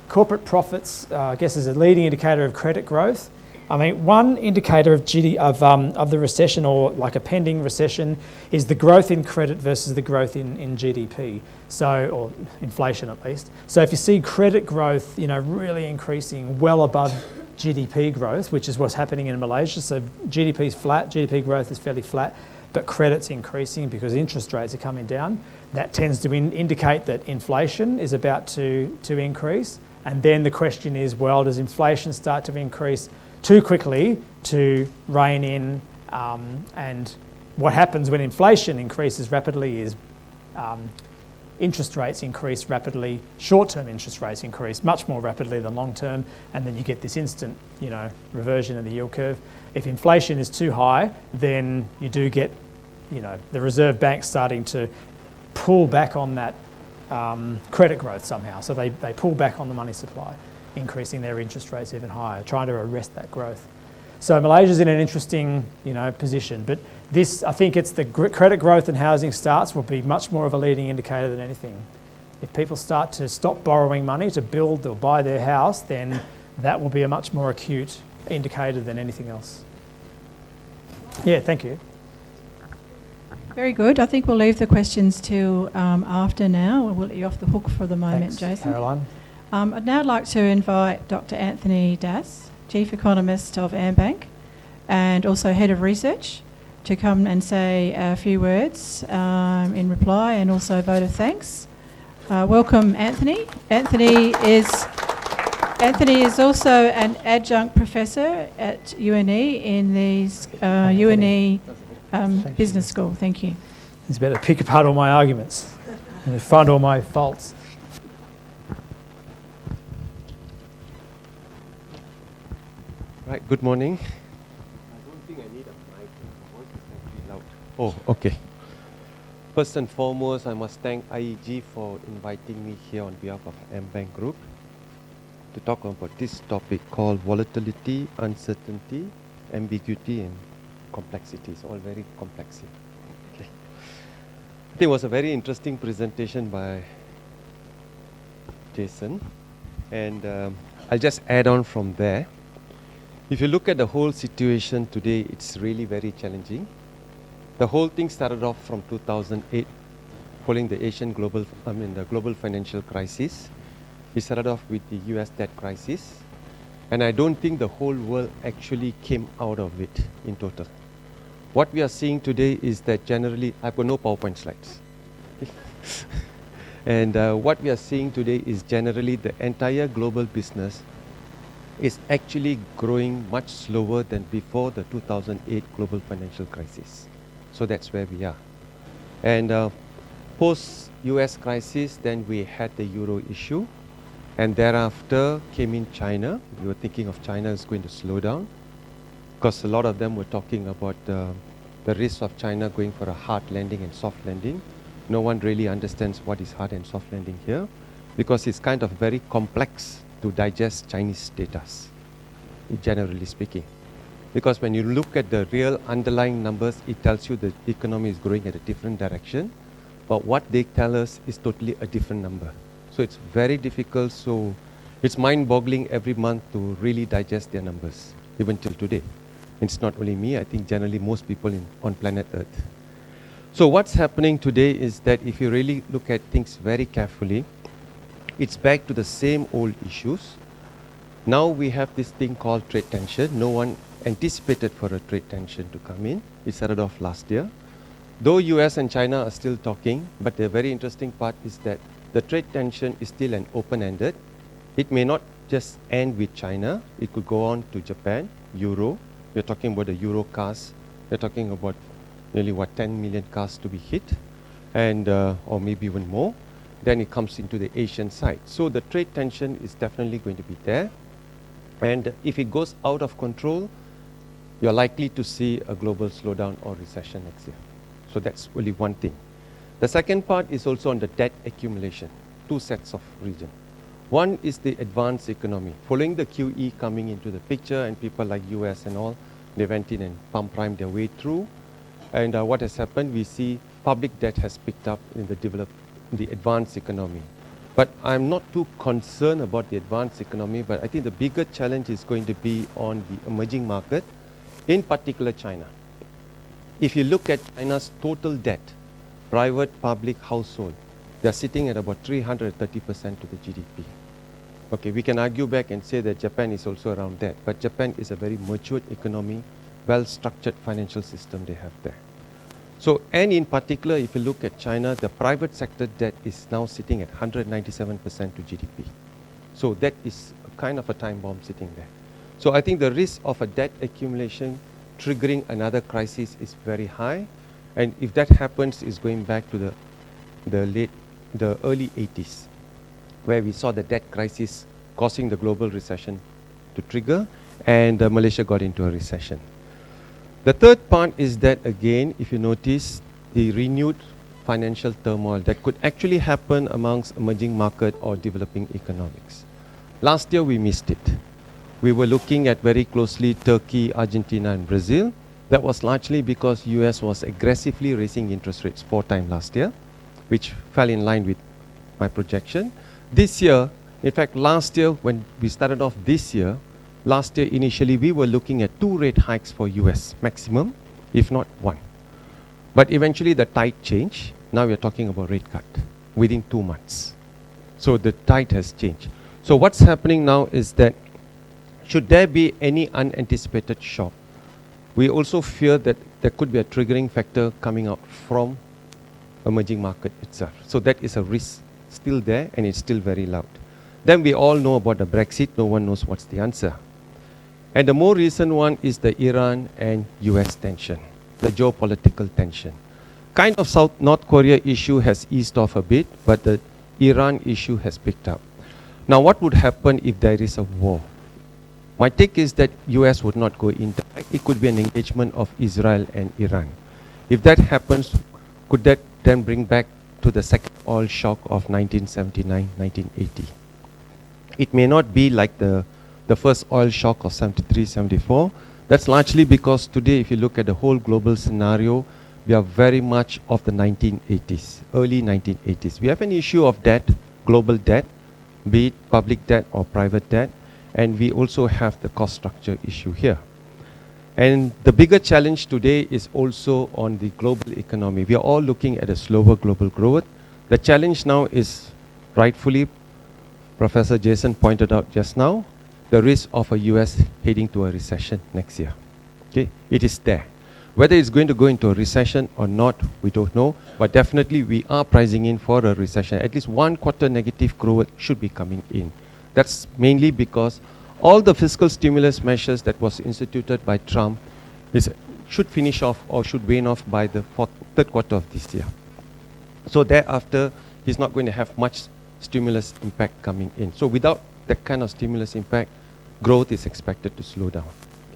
corporate profits, I guess, is a leading indicator of credit growth. I mean, one indicator of the recession, or like a pending recession, is the growth in credit versus the growth in GDP. So, or inflation at least. So if you see credit growth, really increasing well above GDP growth, which is what's happening in Malaysia. So GDP is flat, GDP growth is fairly flat, but credit's increasing because interest rates are coming down. That tends to indicate that inflation is about to increase. And then the question is, well, does inflation start to increase too quickly to rein in, and what happens when inflation increases rapidly is interest rates increase rapidly, short-term interest rates increase much more rapidly than long-term, and then you get this instant, reversion in the yield curve. If inflation is too high, then you do get, the Reserve Bank starting to pull back on that credit growth somehow. So they pull back on the money supply, increasing their interest rates even higher, trying to arrest that growth. So Malaysia's in an interesting, position. But this, I think it's the credit growth and housing starts will be much more of a leading indicator than anything. If people start to stop borrowing money to build or buy their house, then that will be a much more acute indicator than anything else. Yeah, thank you. Very good. I think we'll leave the questions till after now. We'll let you off the hook for the moment, Thanks, Jason. Caroline. I'd now like to invite Dr. Anthony Das, Chief Economist of AmBank and also Head of Research, to come and say a few words in reply and also a vote of thanks. Welcome, Anthony. Anthony is also an adjunct professor at UNE in the UNE Business School. Thank you. He's better pick apart all my arguments and find all my faults. Right, good morning. I don't think I need a mic. My voice is actually loud. Oh, okay. First and foremost, I must thank IEG for inviting me here on behalf of AmBank Group to talk about this topic called volatility, uncertainty, ambiguity, and complexity. It's all very complex here. Okay. I think it was a very interesting presentation by Jason, and I'll just add on from there. If you look at the whole situation today, it's really very challenging. The whole thing started off from 2008, following the the global financial crisis. We started off with the US debt crisis, and I don't think the whole world actually came out of it in total. What we are seeing today is that generally, I've got no PowerPoint slides. And what we are seeing today is generally the entire global business is actually growing much slower than before the 2008 global financial crisis. So that's where we are. And post-US crisis, then we had the euro issue. And thereafter came in China. We were thinking of China is going to slow down, because a lot of them were talking about the risk of China going for a hard landing and soft landing. No one really understands what is hard and soft landing here, because it's kind of very complex to digest Chinese data, generally speaking. Because when you look at the real underlying numbers, it tells you the economy is growing at a different direction, but what they tell us is totally a different number. So it's very difficult, so it's mind-boggling every month to really digest their numbers, even till today. It's not only me, I think generally most people on planet Earth. So what's happening today is that if you really look at things very carefully, it's back to the same old issues. Now we have this thing called trade tension. No one anticipated for a trade tension to come in. It started off last year. Though US and China are still talking, but the very interesting part is that the trade tension is still an open-ended. It may not just end with China. It could go on to Japan, Euro. We're talking about the Euro cars. We're talking about nearly 10 million cars to be hit, and or maybe even more. Then it comes into the Asian side. So the trade tension is definitely going to be there. And if it goes out of control, you're likely to see a global slowdown or recession next year. So that's only one thing. The second part is also on the debt accumulation, two sets of region. One is the advanced economy. Following the QE coming into the picture, and people like US and all, they went in and pump primed their way through. And what has happened, we see public debt has picked up in the advanced economy. But I'm not too concerned about the advanced economy, but I think the bigger challenge is going to be on the emerging market, in particular China. If you look at China's total debt, private, public, household, they're sitting at about 330% to the GDP. Okay, we can argue back and say that Japan is also around that, but Japan is a very matured economy, well-structured financial system they have there. So, and in particular, if you look at China, the private sector debt is now sitting at 197% to GDP. So that is a kind of a time bomb sitting there. So I think the risk of a debt accumulation triggering another crisis is very high. And if that happens, it's going back to the early 80s, where we saw the debt crisis causing the global recession to trigger, and Malaysia got into a recession. The third part is that, again, if you notice, the renewed financial turmoil that could actually happen amongst emerging market or developing economics. Last year we missed it. We were looking at very closely Turkey, Argentina and Brazil. That was largely because US was aggressively raising interest rates 4 times last year, which fell in line with my projection. This year, in fact last year when we started off this year, last year initially we were looking at 2 rate hikes for US maximum, if not 1. But eventually the tide changed. Now we are talking about rate cut within 2 months. So the tide has changed. So what's happening now is that should there be any unanticipated shock, we also fear that there could be a triggering factor coming out from emerging market itself. So that is a risk still there, and it's still very loud. Then we all know about the Brexit. No one knows what's the answer. And the more recent one is the Iran and US tension, the geopolitical tension. Kind of North Korea issue has eased off a bit, but the Iran issue has picked up. Now what would happen if there is a war? My take is that US would not go into it. It could be an engagement of Israel and Iran. If that happens, could that then bring back to the second oil shock of 1979, 1980? It may not be like the first oil shock of 73, 74. That's largely because today, if you look at the whole global scenario, we are very much of the 1980s, early 1980s. We have an issue of debt, global debt, be it public debt or private debt, and we also have the cost structure issue here. And the bigger challenge today is also on the global economy. We are all looking at a slower global growth. The challenge now is, rightfully, Professor Jason pointed out just now, the risk of a US heading to a recession next year. Okay, it is there. Whether it's going to go into a recession or not, we don't know, but definitely we are pricing in for a recession. At least 1 quarter negative growth should be coming in. That's mainly because all the fiscal stimulus measures that was instituted by Trump should finish off or should wane off by the 3rd quarter of this year. So thereafter, he's not going to have much stimulus impact coming in. So without that kind of stimulus impact, growth is expected to slow down.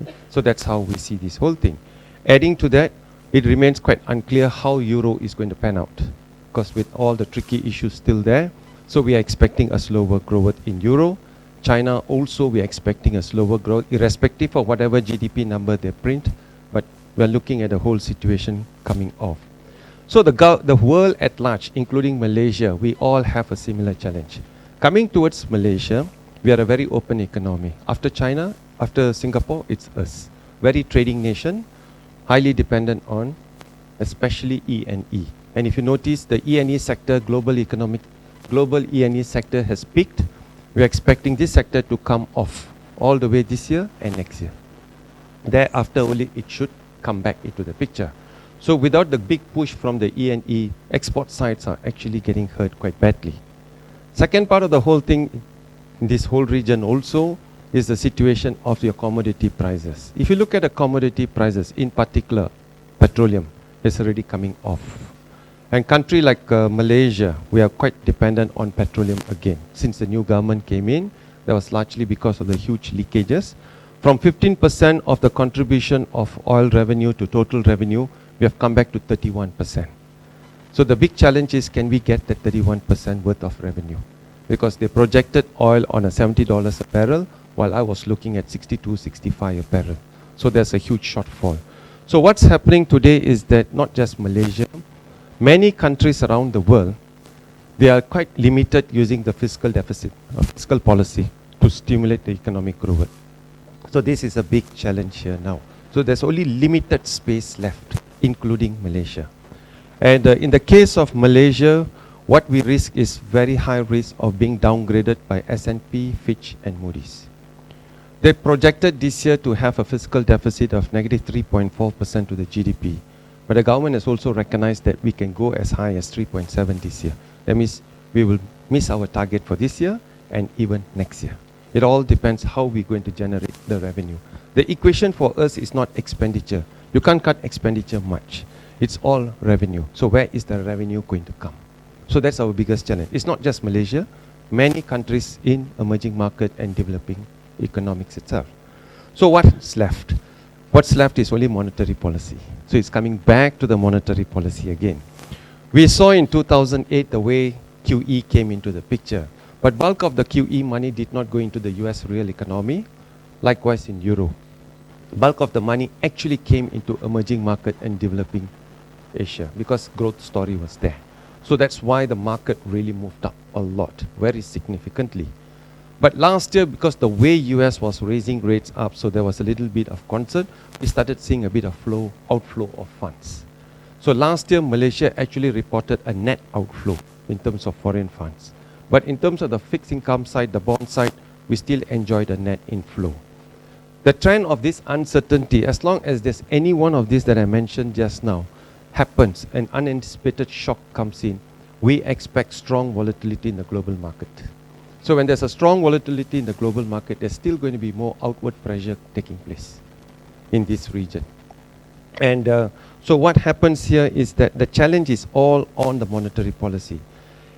Okay? So that's how we see this whole thing. Adding to that, it remains quite unclear how Euro is going to pan out, because with all the tricky issues still there, so we are expecting a slower growth in Euro. China also, we are expecting a slower growth, irrespective of whatever GDP number they print, but we are looking at the whole situation coming off. So the world at large, including Malaysia, we all have a similar challenge. Coming towards Malaysia, we are a very open economy. After China, after Singapore, it's us. Very trading nation, highly dependent on especially E&E. And if you notice, the E&E sector, global E&E sector has peaked. We are expecting this sector to come off all the way this year and next year. Thereafter only it should come back into the picture. So without the big push from the E&E, export sides are actually getting hurt quite badly. Second part of the whole thing in this whole region also is the situation of your commodity prices. If you look at the commodity prices, in particular, petroleum is already coming off. And country like Malaysia, we are quite dependent on petroleum again. Since the new government came in, that was largely because of the huge leakages. From 15% of the contribution of oil revenue to total revenue, we have come back to 31%. So the big challenge is, can we get that 31% worth of revenue? Because they projected oil on a $70 a barrel, while I was looking at 62, 65 a barrel. So there's a huge shortfall. So what's happening today is that not just Malaysia, many countries around the world, they are quite limited using the fiscal deficit, fiscal policy to stimulate the economic growth. So this is a big challenge here now. So there's only limited space left, including Malaysia. And in the case of Malaysia, what we risk is very high risk of being downgraded by S&P, Fitch and Moody's. They projected this year to have a fiscal deficit of negative 3.4% to the GDP. But the government has also recognized that we can go as high as 3.7 this year. That means we will miss our target for this year and even next year. It all depends how we're going to generate the revenue. The equation for us is not expenditure. You can't cut expenditure much. It's all revenue. So where is the revenue going to come? So that's our biggest challenge. It's not just Malaysia, many countries in emerging market and developing economics itself. So what's left? What's left is only monetary policy. So it's coming back to the monetary policy again. We saw in 2008 the way QE came into the picture. But bulk of the QE money did not go into the US real economy, likewise in Euro. Bulk of the money actually came into emerging market and developing Asia because growth story was there. So that's why the market really moved up a lot, very significantly. But last year, because the way US was raising rates up, so there was a little bit of concern, we started seeing a bit of outflow of funds. So last year, Malaysia actually reported a net outflow in terms of foreign funds. But in terms of the fixed income side, the bond side, we still enjoyed a net inflow. The trend of this uncertainty, as long as there's any one of these that I mentioned just now, happens, an unanticipated shock comes in, we expect strong volatility in the global market. So when there's a strong volatility in the global market, there's still going to be more outward pressure taking place in this region. And so what happens here is that the challenge is all on the monetary policy.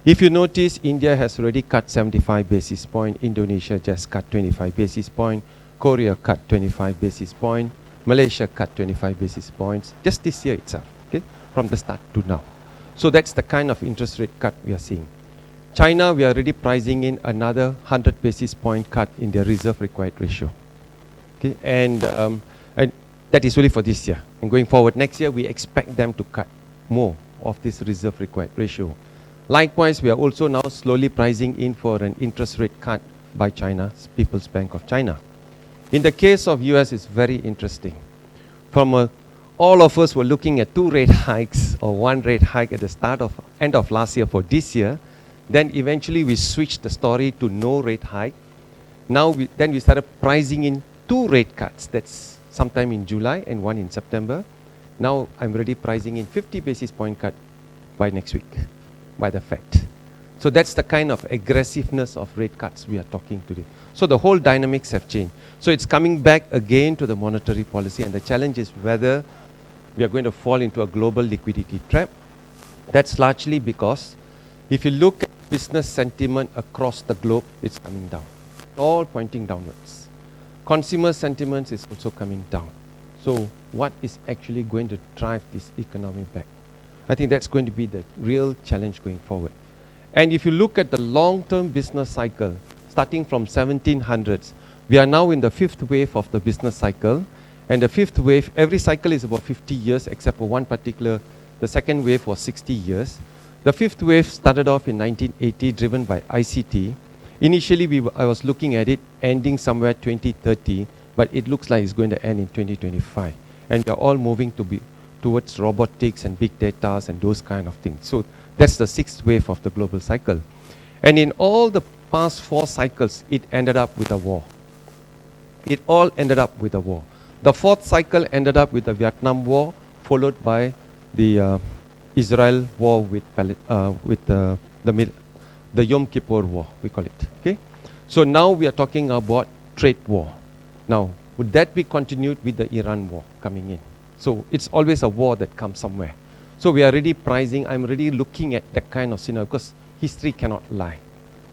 If you notice, India has already cut 75 basis points, Indonesia just cut 25 basis points, Korea cut 25 basis points, Malaysia cut 25 basis points, just this year itself, okay, from the start to now. So that's the kind of interest rate cut we are seeing. China, we are already pricing in another 100 basis point cut in their reserve required ratio. Okay, and that is only for this year. And going forward, next year, we expect them to cut more of this reserve required ratio. Likewise, we are also now slowly pricing in for an interest rate cut by China, People's Bank of China. In the case of US, it's very interesting. All of us were looking at 2 rate hikes or 1 rate hike at the end of last year for this year. Then eventually we switched the story to no rate hike. Now then we started pricing in 2 rate cuts. That's sometime in July and 1 in September. Now I'm already pricing in 50 basis point cut by next week by the Fed. So that's the kind of aggressiveness of rate cuts we are talking today. So the whole dynamics have changed. So it's coming back again to the monetary policy, and the challenge is whether we are going to fall into a global liquidity trap. That's largely because if you look at business sentiment across the globe, it's coming down, all pointing downwards. Consumer sentiment is also coming down. So what is actually going to drive this economy back? I think that's going to be the real challenge going forward. And if you look at the long-term business cycle, starting from 1700s, we are now in the 5th wave of the business cycle. And the 5th wave, every cycle is about 50 years, except for one particular, the second wave was 60 years. The 5th wave started off in 1980, driven by ICT. Initially, I was looking at it ending somewhere 2030, but it looks like it's going to end in 2025. And we are all moving towards robotics and big data and those kind of things. So that's the 6th wave of the global cycle. And in all the past 4 cycles, it ended up with a war. It all ended up with a war. The 4th cycle ended up with the Vietnam War, followed by the Israel war with the Yom Kippur War, we call it. Okay? So now we are talking about trade war. Now, would that be continued with the Iran war coming in? So it's always a war that comes somewhere. So we are already pricing, I'm already looking at that kind of scenario because history cannot lie.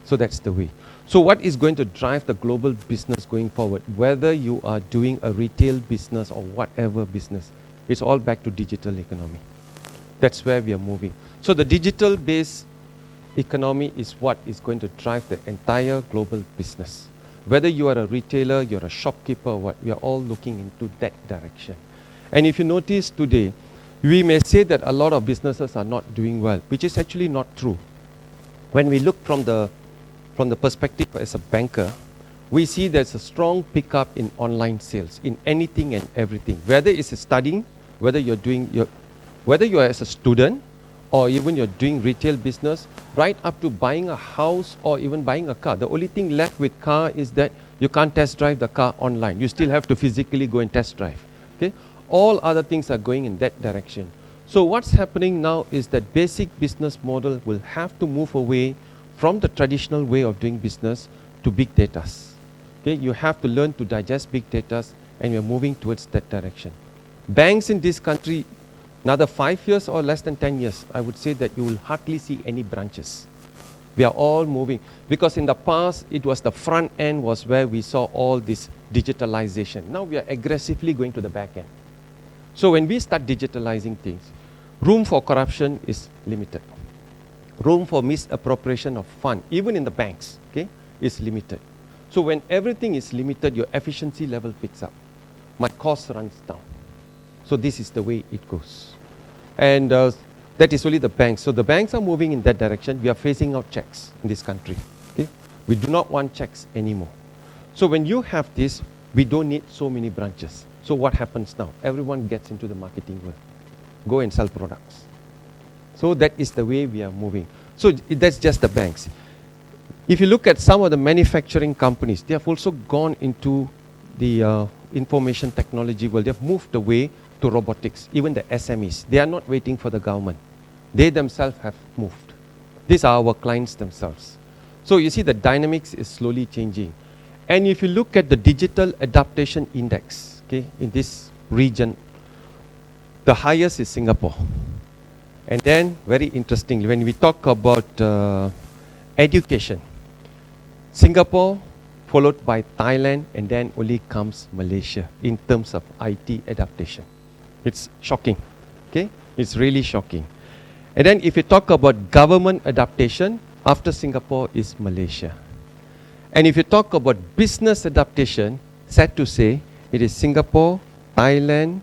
So that's the way. So what is going to drive the global business going forward? Whether you are doing a retail business or whatever business, it's all back to digital economy. That's where we are moving. So the digital-based economy is what is going to drive the entire global business. Whether you are a retailer, you're a shopkeeper, or what, we are all looking into that direction. And if you notice today, we may say that a lot of businesses are not doing well, which is actually not true. When we look from the perspective as a banker, we see there's a strong pickup in online sales, in anything and everything. Whether it's studying, whether you are as a student, or even you're doing retail business, right up to buying a house or even buying a car. The only thing left with car is that you can't test drive the car online. You still have to physically go and test drive. Okay? All other things are going in that direction. So what's happening now is that basic business model will have to move away from the traditional way of doing business to big data. Okay, you have to learn to digest big data, and we're moving towards that direction. Banks in this country, another 5 years or less than 10 years, I would say that you will hardly see any branches. We are all moving, because in the past, it was the front end was where we saw all this digitalization. Now we are aggressively going to the back end. So when we start digitalizing things, room for corruption is limited. Room for misappropriation of fund, even in the banks, okay, is limited. So when everything is limited, your efficiency level picks up. My cost runs down. So this is the way it goes. And that is only the banks. So the banks are moving in that direction. We are phasing out checks in this country. Okay? We do not want checks anymore. So when you have this, we don't need so many branches. So what happens now? Everyone gets into the marketing world. Go and sell products. So that is the way we are moving. So that's just the banks. If you look at some of the manufacturing companies, they have also gone into the information technology world. They have moved away to robotics, even the SMEs. They are not waiting for the government. They themselves have moved. These are our clients themselves. So you see the dynamics is slowly changing. And if you look at the digital adaptation index, okay, in this region, the highest is Singapore. And then, very interestingly, when we talk about education, Singapore followed by Thailand, and then only comes Malaysia in terms of IT adaptation. It's shocking, okay? It's really shocking. And then if you talk about government adaptation, after Singapore is Malaysia. And if you talk about business adaptation, sad to say, it is Singapore, Thailand,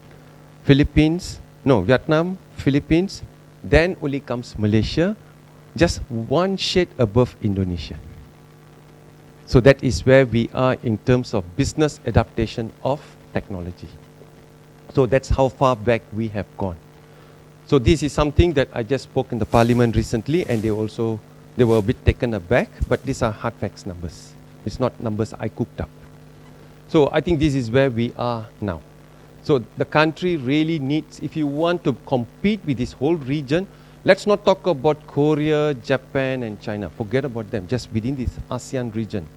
Vietnam, Philippines, then only comes Malaysia, just one shade above Indonesia. So that is where we are in terms of business adaptation of technology. So that's how far back we have gone. So this is something that I just spoke in the parliament recently, and they were a bit taken aback, but these are hard facts numbers. It's not numbers I cooked up. So I think this is where we are now. So the country really needs, if you want to compete with this whole region, let's not talk about Korea, Japan and China. Forget about them, just within this ASEAN region.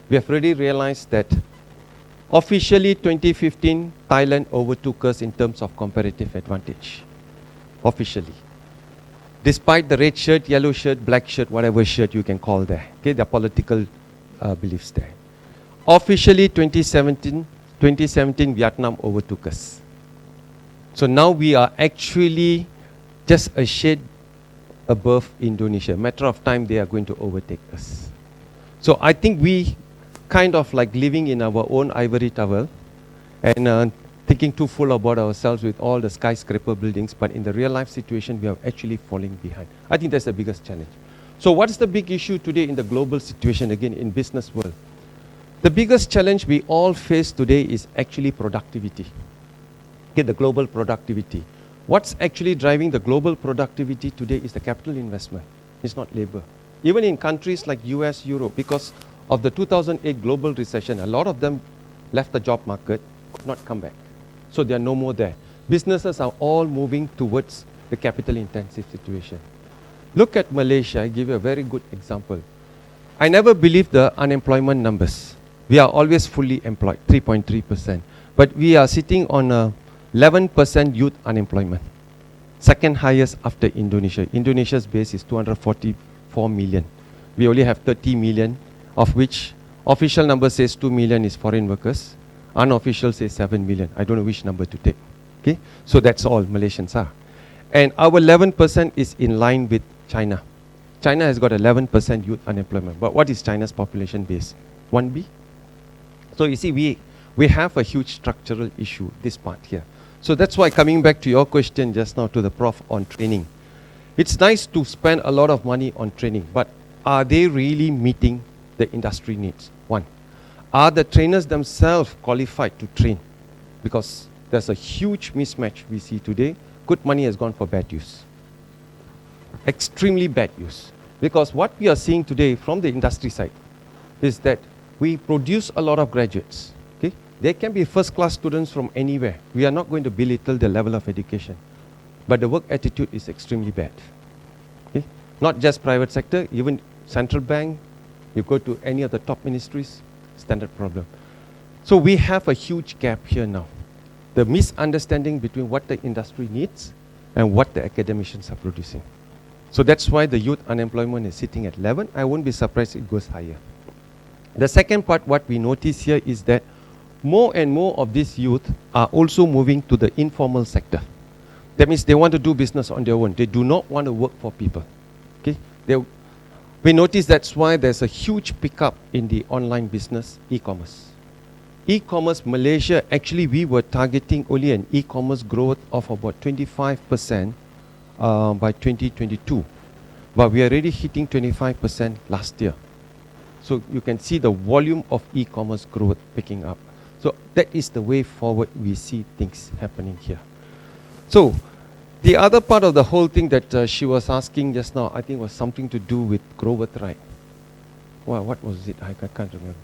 We have already realized that officially 2015, Thailand overtook us in terms of comparative advantage. Officially. Despite the red shirt, yellow shirt, black shirt, whatever shirt you can call there. Okay, the political beliefs there. Officially 2017, Vietnam overtook us. So now we are actually just a shade above Indonesia. Matter of time, they are going to overtake us. So I think we kind of like living in our own ivory tower and thinking too full about ourselves with all the skyscraper buildings, but in the real life situation, we are actually falling behind. I think that's the biggest challenge. So what is the big issue today in the global situation, again, in business world? The biggest challenge we all face today is actually productivity. Okay, the global productivity. What's actually driving the global productivity today is the capital investment. It's not labor. Even in countries like US, Europe, because of the 2008 global recession, a lot of them left the job market, could not come back. So they are no more there. Businesses are all moving towards the capital intensive situation. Look at Malaysia. I give you a very good example. I never believed the unemployment numbers. We are always fully employed, 3.3%. But we are sitting on 11% youth unemployment. Second highest after Indonesia. Indonesia's base is 244 million. We only have 30 million, of which official number says 2 million is foreign workers. Unofficial says 7 million. I don't know which number to take. Okay? So that's all Malaysians are. And our 11% is in line with China. China has got 11% youth unemployment. But what is China's population base? 1B? So you see, we have a huge structural issue, this part here. So that's why, coming back to your question just now to the Prof on training. It's nice to spend a lot of money on training, but are they really meeting the industry needs? One. Are the trainers themselves qualified to train? Because there's a huge mismatch we see today. Good money has gone for bad use. Extremely bad use. Because what we are seeing today from the industry side is that we produce a lot of graduates. Okay? They can be first-class students from anywhere. We are not going to belittle the level of education. But the work attitude is extremely bad. Okay? Not just private sector, even central bank, you go to any of the top ministries, standard problem. So we have a huge gap here now. The misunderstanding between what the industry needs and what the academicians are producing. So that's why the youth unemployment is sitting at 11. I won't be surprised it goes higher. The second part, what we notice here is that more and more of these youth are also moving to the informal sector. That means they want to do business on their own. They do not want to work for people. Okay? We notice that's why there's a huge pickup in the online business, e-commerce. E-commerce Malaysia, actually we were targeting only an e-commerce growth of about 25% by 2022. But we are already hitting 25% last year. So you can see the volume of e-commerce growth picking up. So that is the way forward we see things happening here. So the other part of the whole thing that she was asking just now, I think was something to do with growth, right? Well, what was it? I can't remember.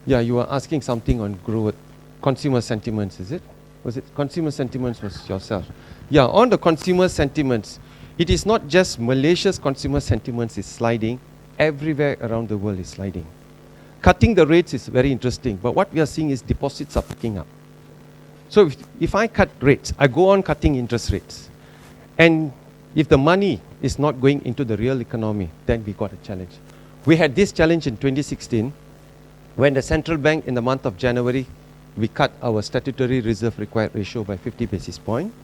Yeah, you were asking something on growth, consumer sentiments, is it? Was it consumer sentiments was yourself? Yeah, on the consumer sentiments, it is not just Malaysia's consumer sentiments is sliding, everywhere around the world is sliding. Cutting the rates is very interesting, but what we are seeing is deposits are picking up. So if I cut rates, I go on cutting interest rates. And if the money is not going into the real economy, then we got a challenge. We had this challenge in 2016 when the central bank in the month of January, we cut our statutory reserve required ratio by 50 basis points.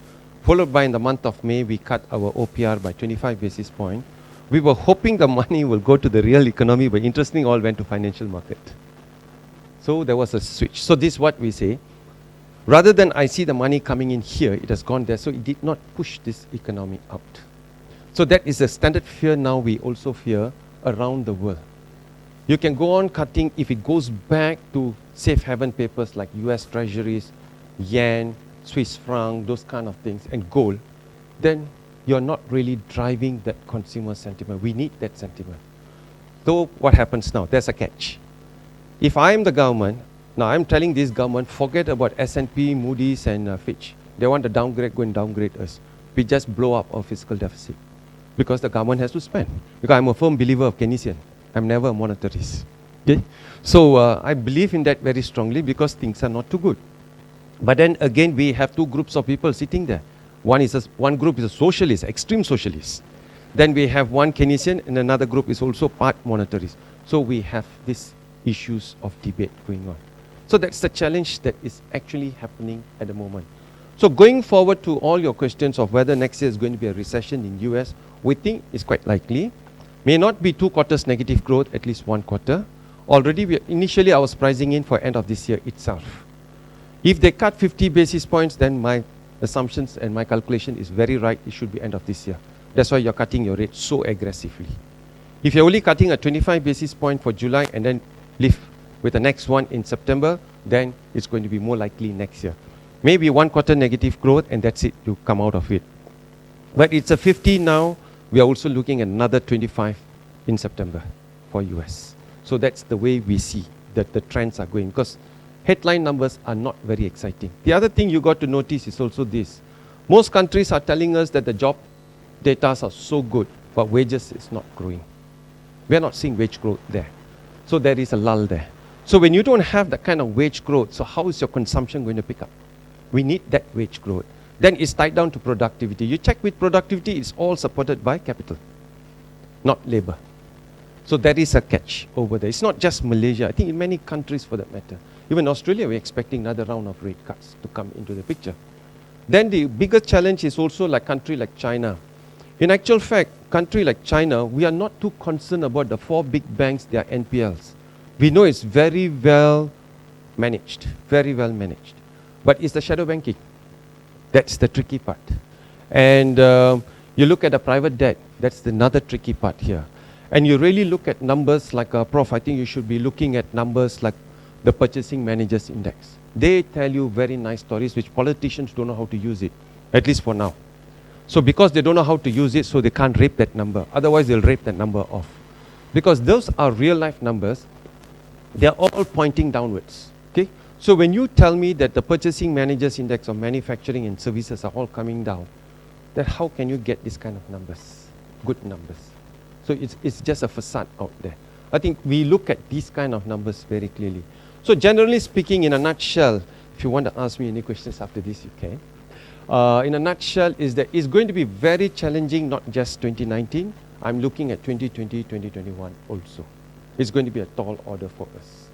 Followed by in the month of May, we cut our OPR by 25 basis points. We were hoping the money will go to the real economy, but interestingly all went to financial market. So there was a switch. So this is what we say. Rather than I see the money coming in here, it has gone there, so it did not push this economy out. So that is a standard fear now we also fear around the world. You can go on cutting if it goes back to safe haven papers like US treasuries, yen, Swiss franc, those kind of things, and gold, then you're not really driving that consumer sentiment. We need that sentiment. So what happens now? There's a catch. If I'm the government, now I'm telling this government, forget about S&P, Moody's and Fitch. They want to downgrade, go and downgrade us. We just blow up our fiscal deficit because the government has to spend. Because I'm a firm believer of Keynesian. I'm never a monetarist. Okay? So I believe in that very strongly because things are not too good. But then again, we have two groups of people sitting there. One group is a socialist, extreme socialist. Then we have one Keynesian and another group is also part monetarist. So we have these issues of debate going on. So that's the challenge that is actually happening at the moment. So going forward to all your questions of whether next year is going to be a recession in US, we think is quite likely. May not be 2 quarters negative growth, at least 1 quarter. Already, initially I was pricing in for end of this year itself. If they cut 50 basis points, then my assumptions and my calculation is very right, it should be end of this year. That's why you're cutting your rate so aggressively. If you're only cutting a 25 basis point for July and then leave with the next one in September, then it's going to be more likely next year. Maybe 1 quarter negative growth and that's it, you come out of it. But it's a 50 now, we are also looking at another 25 in September for US. So that's the way we see that the trends are going, because headline numbers are not very exciting. The other thing you got to notice is also this. Most countries are telling us that the job data are so good, but wages is not growing. We are not seeing wage growth there. So there is a lull there. So when you don't have that kind of wage growth, so how is your consumption going to pick up? We need that wage growth. Then it's tied down to productivity. You check with productivity, it's all supported by capital, not labor. So there is a catch over there. It's not just Malaysia. I think in many countries for that matter. Even Australia, we're expecting another round of rate cuts to come into the picture. Then the bigger challenge is also like country like China. In actual fact, country like China, we are not too concerned about the 4 big banks, their NPLs. We know it's very well managed, very well managed. But it's the shadow banking. That's the tricky part. And you look at the private debt, that's another tricky part here. And you really look at numbers like, Prof, I think you should be looking at numbers like the Purchasing Managers Index. They tell you very nice stories which politicians don't know how to use it, at least for now. So because they don't know how to use it, so they can't rape that number. Otherwise, they'll rape that number off. Because those are real life numbers, they're all pointing downwards. Okay? So when you tell me that the Purchasing Managers Index of manufacturing and services are all coming down, then how can you get this kind of numbers, good numbers? So it's just a facade out there. I think we look at these kind of numbers very clearly. So generally speaking, in a nutshell, if you want to ask me any questions after this, you can. In a nutshell, is that it's going to be very challenging, not just 2019. I'm looking at 2020, 2021 also. It's going to be a tall order for us.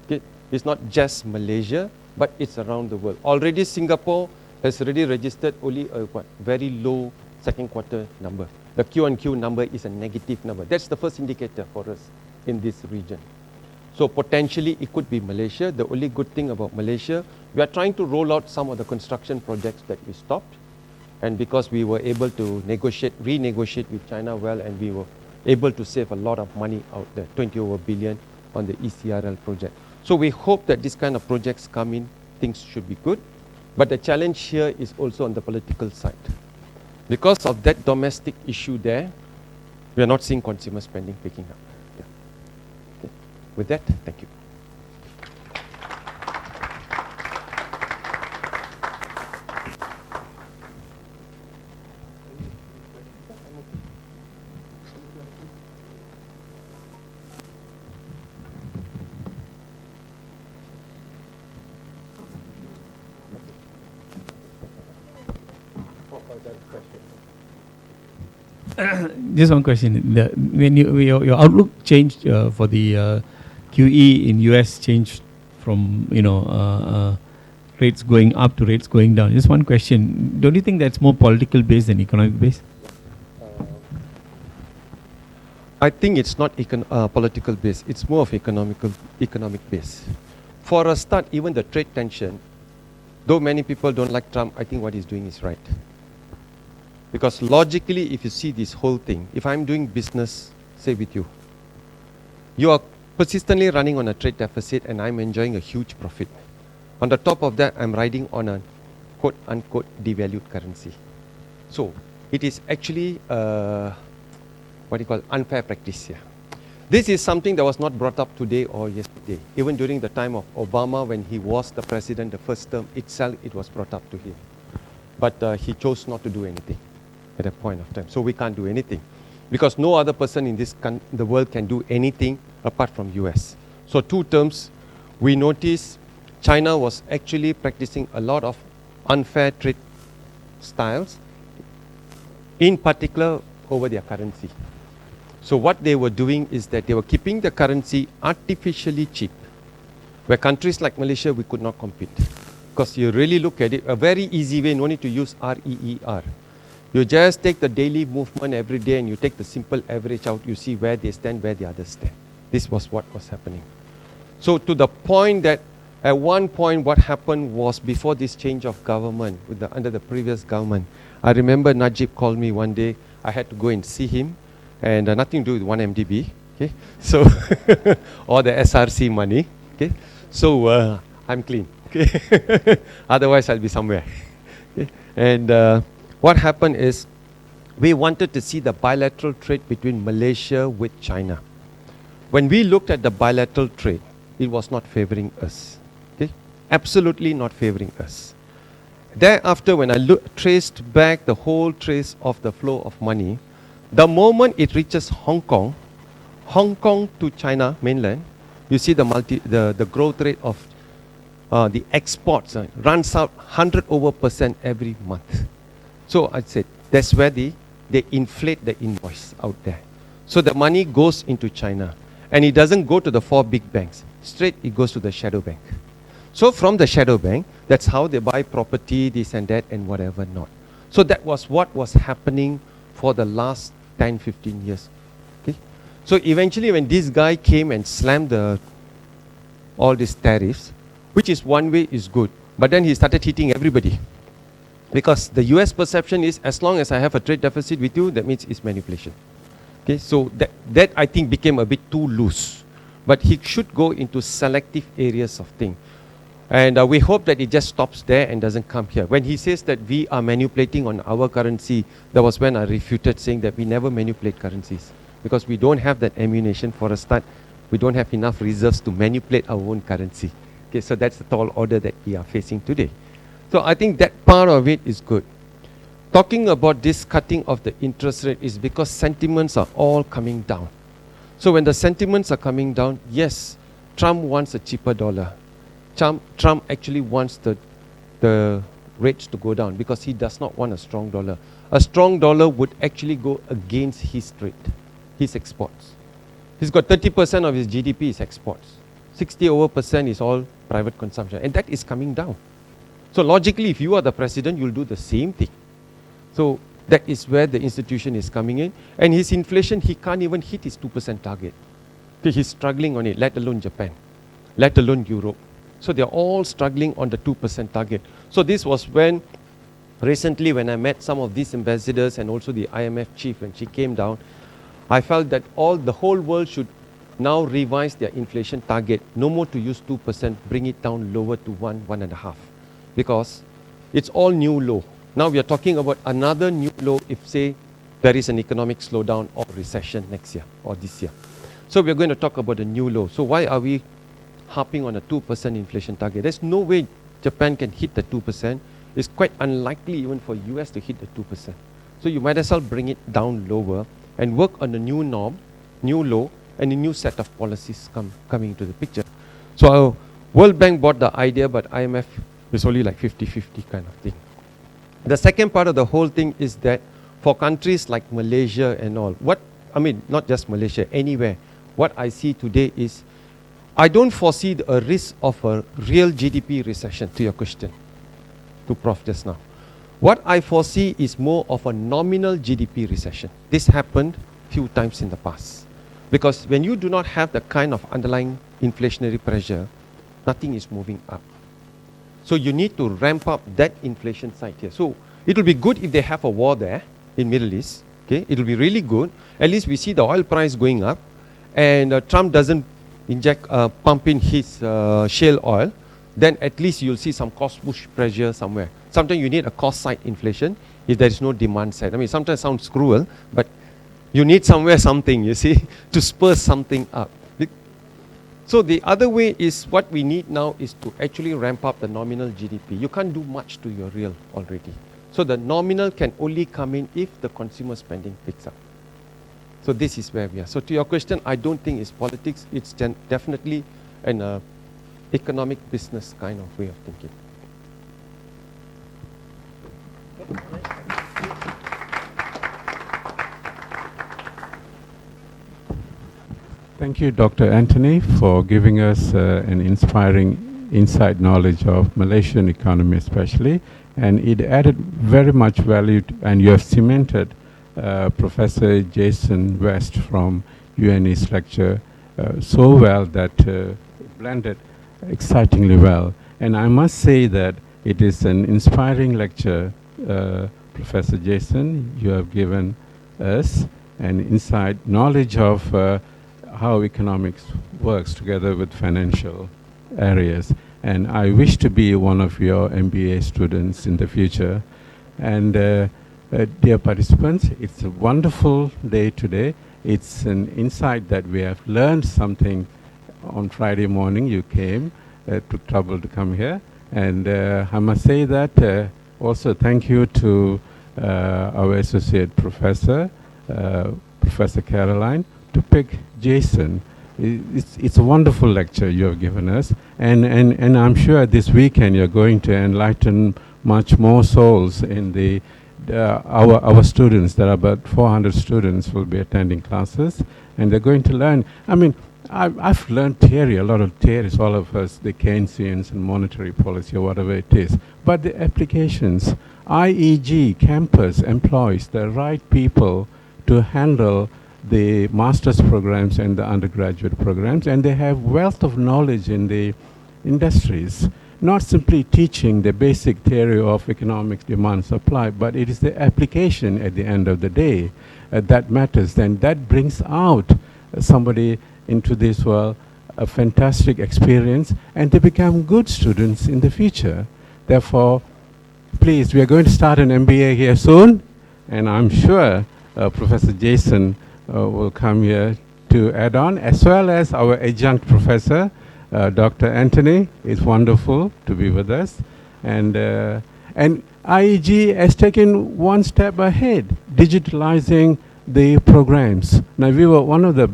Okay? It's not just Malaysia, but it's around the world. Already Singapore has already registered only a very low second quarter number. The Q-on-Q number is a negative number. That's the first indicator for us in this region. So potentially it could be Malaysia. The only good thing about Malaysia, we are trying to roll out some of the construction projects that we stopped. And because we were able to renegotiate with China well, and we were able to save a lot of money out there, 20 over billion on the ECRL project. So we hope that this kind of projects come in, things should be good. But the challenge here is also on the political side. Because of that domestic issue there, we are not seeing consumer spending picking up. Yeah. Okay. With that, thank you. Just one question. When your outlook changed for the QE in US changed from rates going up to rates going down. Just one question. Don't you think that's more political based than economic based? I think it's not political based. It's more of economic based. For a start, even the trade tension, though many people don't like Trump, I think what he's doing is right. Because logically, if you see this whole thing, if I'm doing business, say with you, you are persistently running on a trade deficit and I'm enjoying a huge profit. On the top of that, I'm riding on a quote-unquote devalued currency. So, it is actually unfair practice here. This is something that was not brought up today or yesterday. Even during the time of Obama, when he was the president, the first term itself, it was brought up to him. But he chose not to do anything at that point of time. So we can't do anything. Because no other person in the world can do anything apart from US. So 2 terms, we noticed China was actually practicing a lot of unfair trade styles, in particular over their currency. So what they were doing is that they were keeping the currency artificially cheap, where countries like Malaysia, we could not compete. Because you really look at it, a very easy way, no need to use REER. You just take the daily movement every day and you take the simple average out, you see where they stand, where the others stand. This was what was happening. So to the point that at one point what happened was, before this change of government, under the previous government, I remember Najib called me one day, I had to go and see him, and nothing to do with 1MDB, okay? So, or the SRC money, okay? So I'm clean, okay? Otherwise I'll be somewhere. Okay? And what happened is, we wanted to see the bilateral trade between Malaysia with China. When we looked at the bilateral trade, it was not favoring us. Okay? Absolutely not favoring us. Thereafter, when I traced back the whole trace of the flow of money, the moment it reaches Hong Kong to China mainland, you see the growth rate of the exports runs out 100% every month. So I said, that's where they inflate the invoice out there. So the money goes into China. And it doesn't go to the 4 big banks. Straight it goes to the shadow bank. So from the shadow bank, that's how they buy property, this and that, and whatever not. So that was what was happening for the last 10, 15 years. Okay? So eventually when this guy came and slammed all these tariffs, which is one way is good, but then he started hitting everybody. Because the US perception is, as long as I have a trade deficit with you, that means it's manipulation. Okay, so that I think became a bit too loose. But he should go into selective areas of things. And we hope that it just stops there and doesn't come here. When he says that we are manipulating on our currency, that was when I refuted, saying that we never manipulate currencies. Because we don't have that ammunition. For a start, we don't have enough reserves to manipulate our own currency. Okay, so that's the tall order that we are facing today. So I think that part of it is good. Talking about this cutting of the interest rate is because sentiments are all coming down. So when the sentiments are coming down, yes, Trump wants a cheaper dollar. Trump actually wants the rates to go down because he does not want a strong dollar. A strong dollar would actually go against his trade, his exports. He's got 30% of his GDP is exports. 60% is all private consumption, and that is coming down. So logically, if you are the president, you'll do the same thing. So that is where the institution is coming in. And his inflation, he can't even hit his 2% target. Okay, he's struggling on it, let alone Japan, let alone Europe. So they're all struggling on the 2% target. So this was when, recently when I met some of these ambassadors and also the IMF chief when she came down, I felt that the whole world should now revise their inflation target, no more to use 2%, bring it down lower to 1.5, because it's all new low. Now we are talking about another new low if, say, there is an economic slowdown or recession next year or this year. So we are going to talk about a new low. So why are we harping on a 2% inflation target? There's no way Japan can hit the 2%. It's quite unlikely even for US to hit the 2%. So you might as well bring it down lower and work on a new norm, new low, and a new set of policies coming into the picture. So World Bank bought the idea, but IMF is only like 50-50 kind of thing. The second part of the whole thing is that for countries like Malaysia and all, not just Malaysia, anywhere, what I see today is, I don't foresee a risk of a real GDP recession, to your question, to Prof just now. What I foresee is more of a nominal GDP recession. This happened few times in the past. Because when you do not have the kind of underlying inflationary pressure, nothing is moving up. So you need to ramp up that inflation side here. So it will be good if they have a war there in Middle East. Okay, it will be really good. At least we see the oil price going up, and Trump doesn't pump in his shale oil. Then at least you'll see some cost push pressure somewhere. Sometimes you need a cost side inflation if there is no demand side. I mean, sometimes it sounds cruel, but you need somewhere something, you see, to spur something up. So the other way is, what we need now is to actually ramp up the nominal GDP. You can't do much to your real already. So the nominal can only come in if the consumer spending picks up. So this is where we are. So to your question, I don't think it's politics. It's definitely an economic business kind of way of thinking. Thank you, Dr. Anthony, for giving us an inspiring inside knowledge of Malaysian economy especially, and it added very much value and you have cemented Professor Jason West from UNE's lecture so well that it blended excitingly well. And I must say that it is an inspiring lecture, Professor Jason, you have given us an inside knowledge of how economics works together with financial areas. And I wish to be one of your MBA students in the future. And dear participants, it's a wonderful day today. It's an insight that we have learned something on Friday morning. You came, took trouble to come here. And I must say that also thank you to our associate professor, Professor Caroline, to pick Jason. It's a wonderful lecture you have given us, and I'm sure this weekend you're going to enlighten much more souls in the our students. There are about 400 students will be attending classes, and they're going to learn. I mean, I've learned theory, a lot of theories, all of us, the Keynesians and monetary policy or whatever it is, but the applications, IEG campus employs the right people to handle the master's programs and the undergraduate programs, and they have wealth of knowledge in the industries, not simply teaching the basic theory of economics, demand, supply, but it is the application at the end of the day that matters. Then that brings out somebody into this world, a fantastic experience, and they become good students in the future. Therefore, please, we are going to start an MBA here soon, and I'm sure Professor Jason will come here to add on, as well as our adjunct professor, Dr. Anthony. It's wonderful to be with us. And IEG has taken one step ahead, digitalizing the programs. Now, we were one of the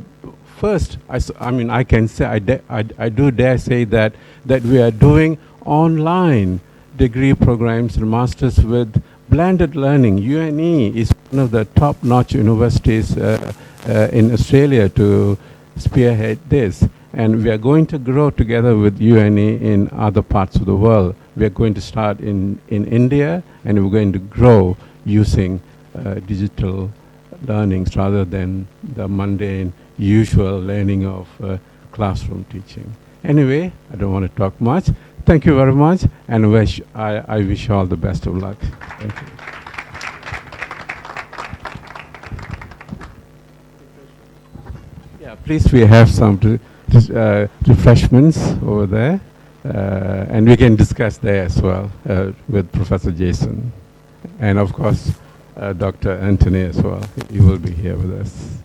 first, I mean, I can say, I do dare say that we are doing online degree programs and masters with blended learning. UNE is one of the top-notch universities in Australia to spearhead this. And we are going to grow together with UNE in other parts of the world. We are going to start in India, and we're going to grow using digital learnings rather than the mundane, usual learning of classroom teaching. Anyway, I don't want to talk much. Thank you very much, and I wish you all the best of luck. Thank you. Yeah, please, we have some refreshments over there, and we can discuss there as well with Professor Jason, and of course, Dr. Anthony as well. He will be here with us.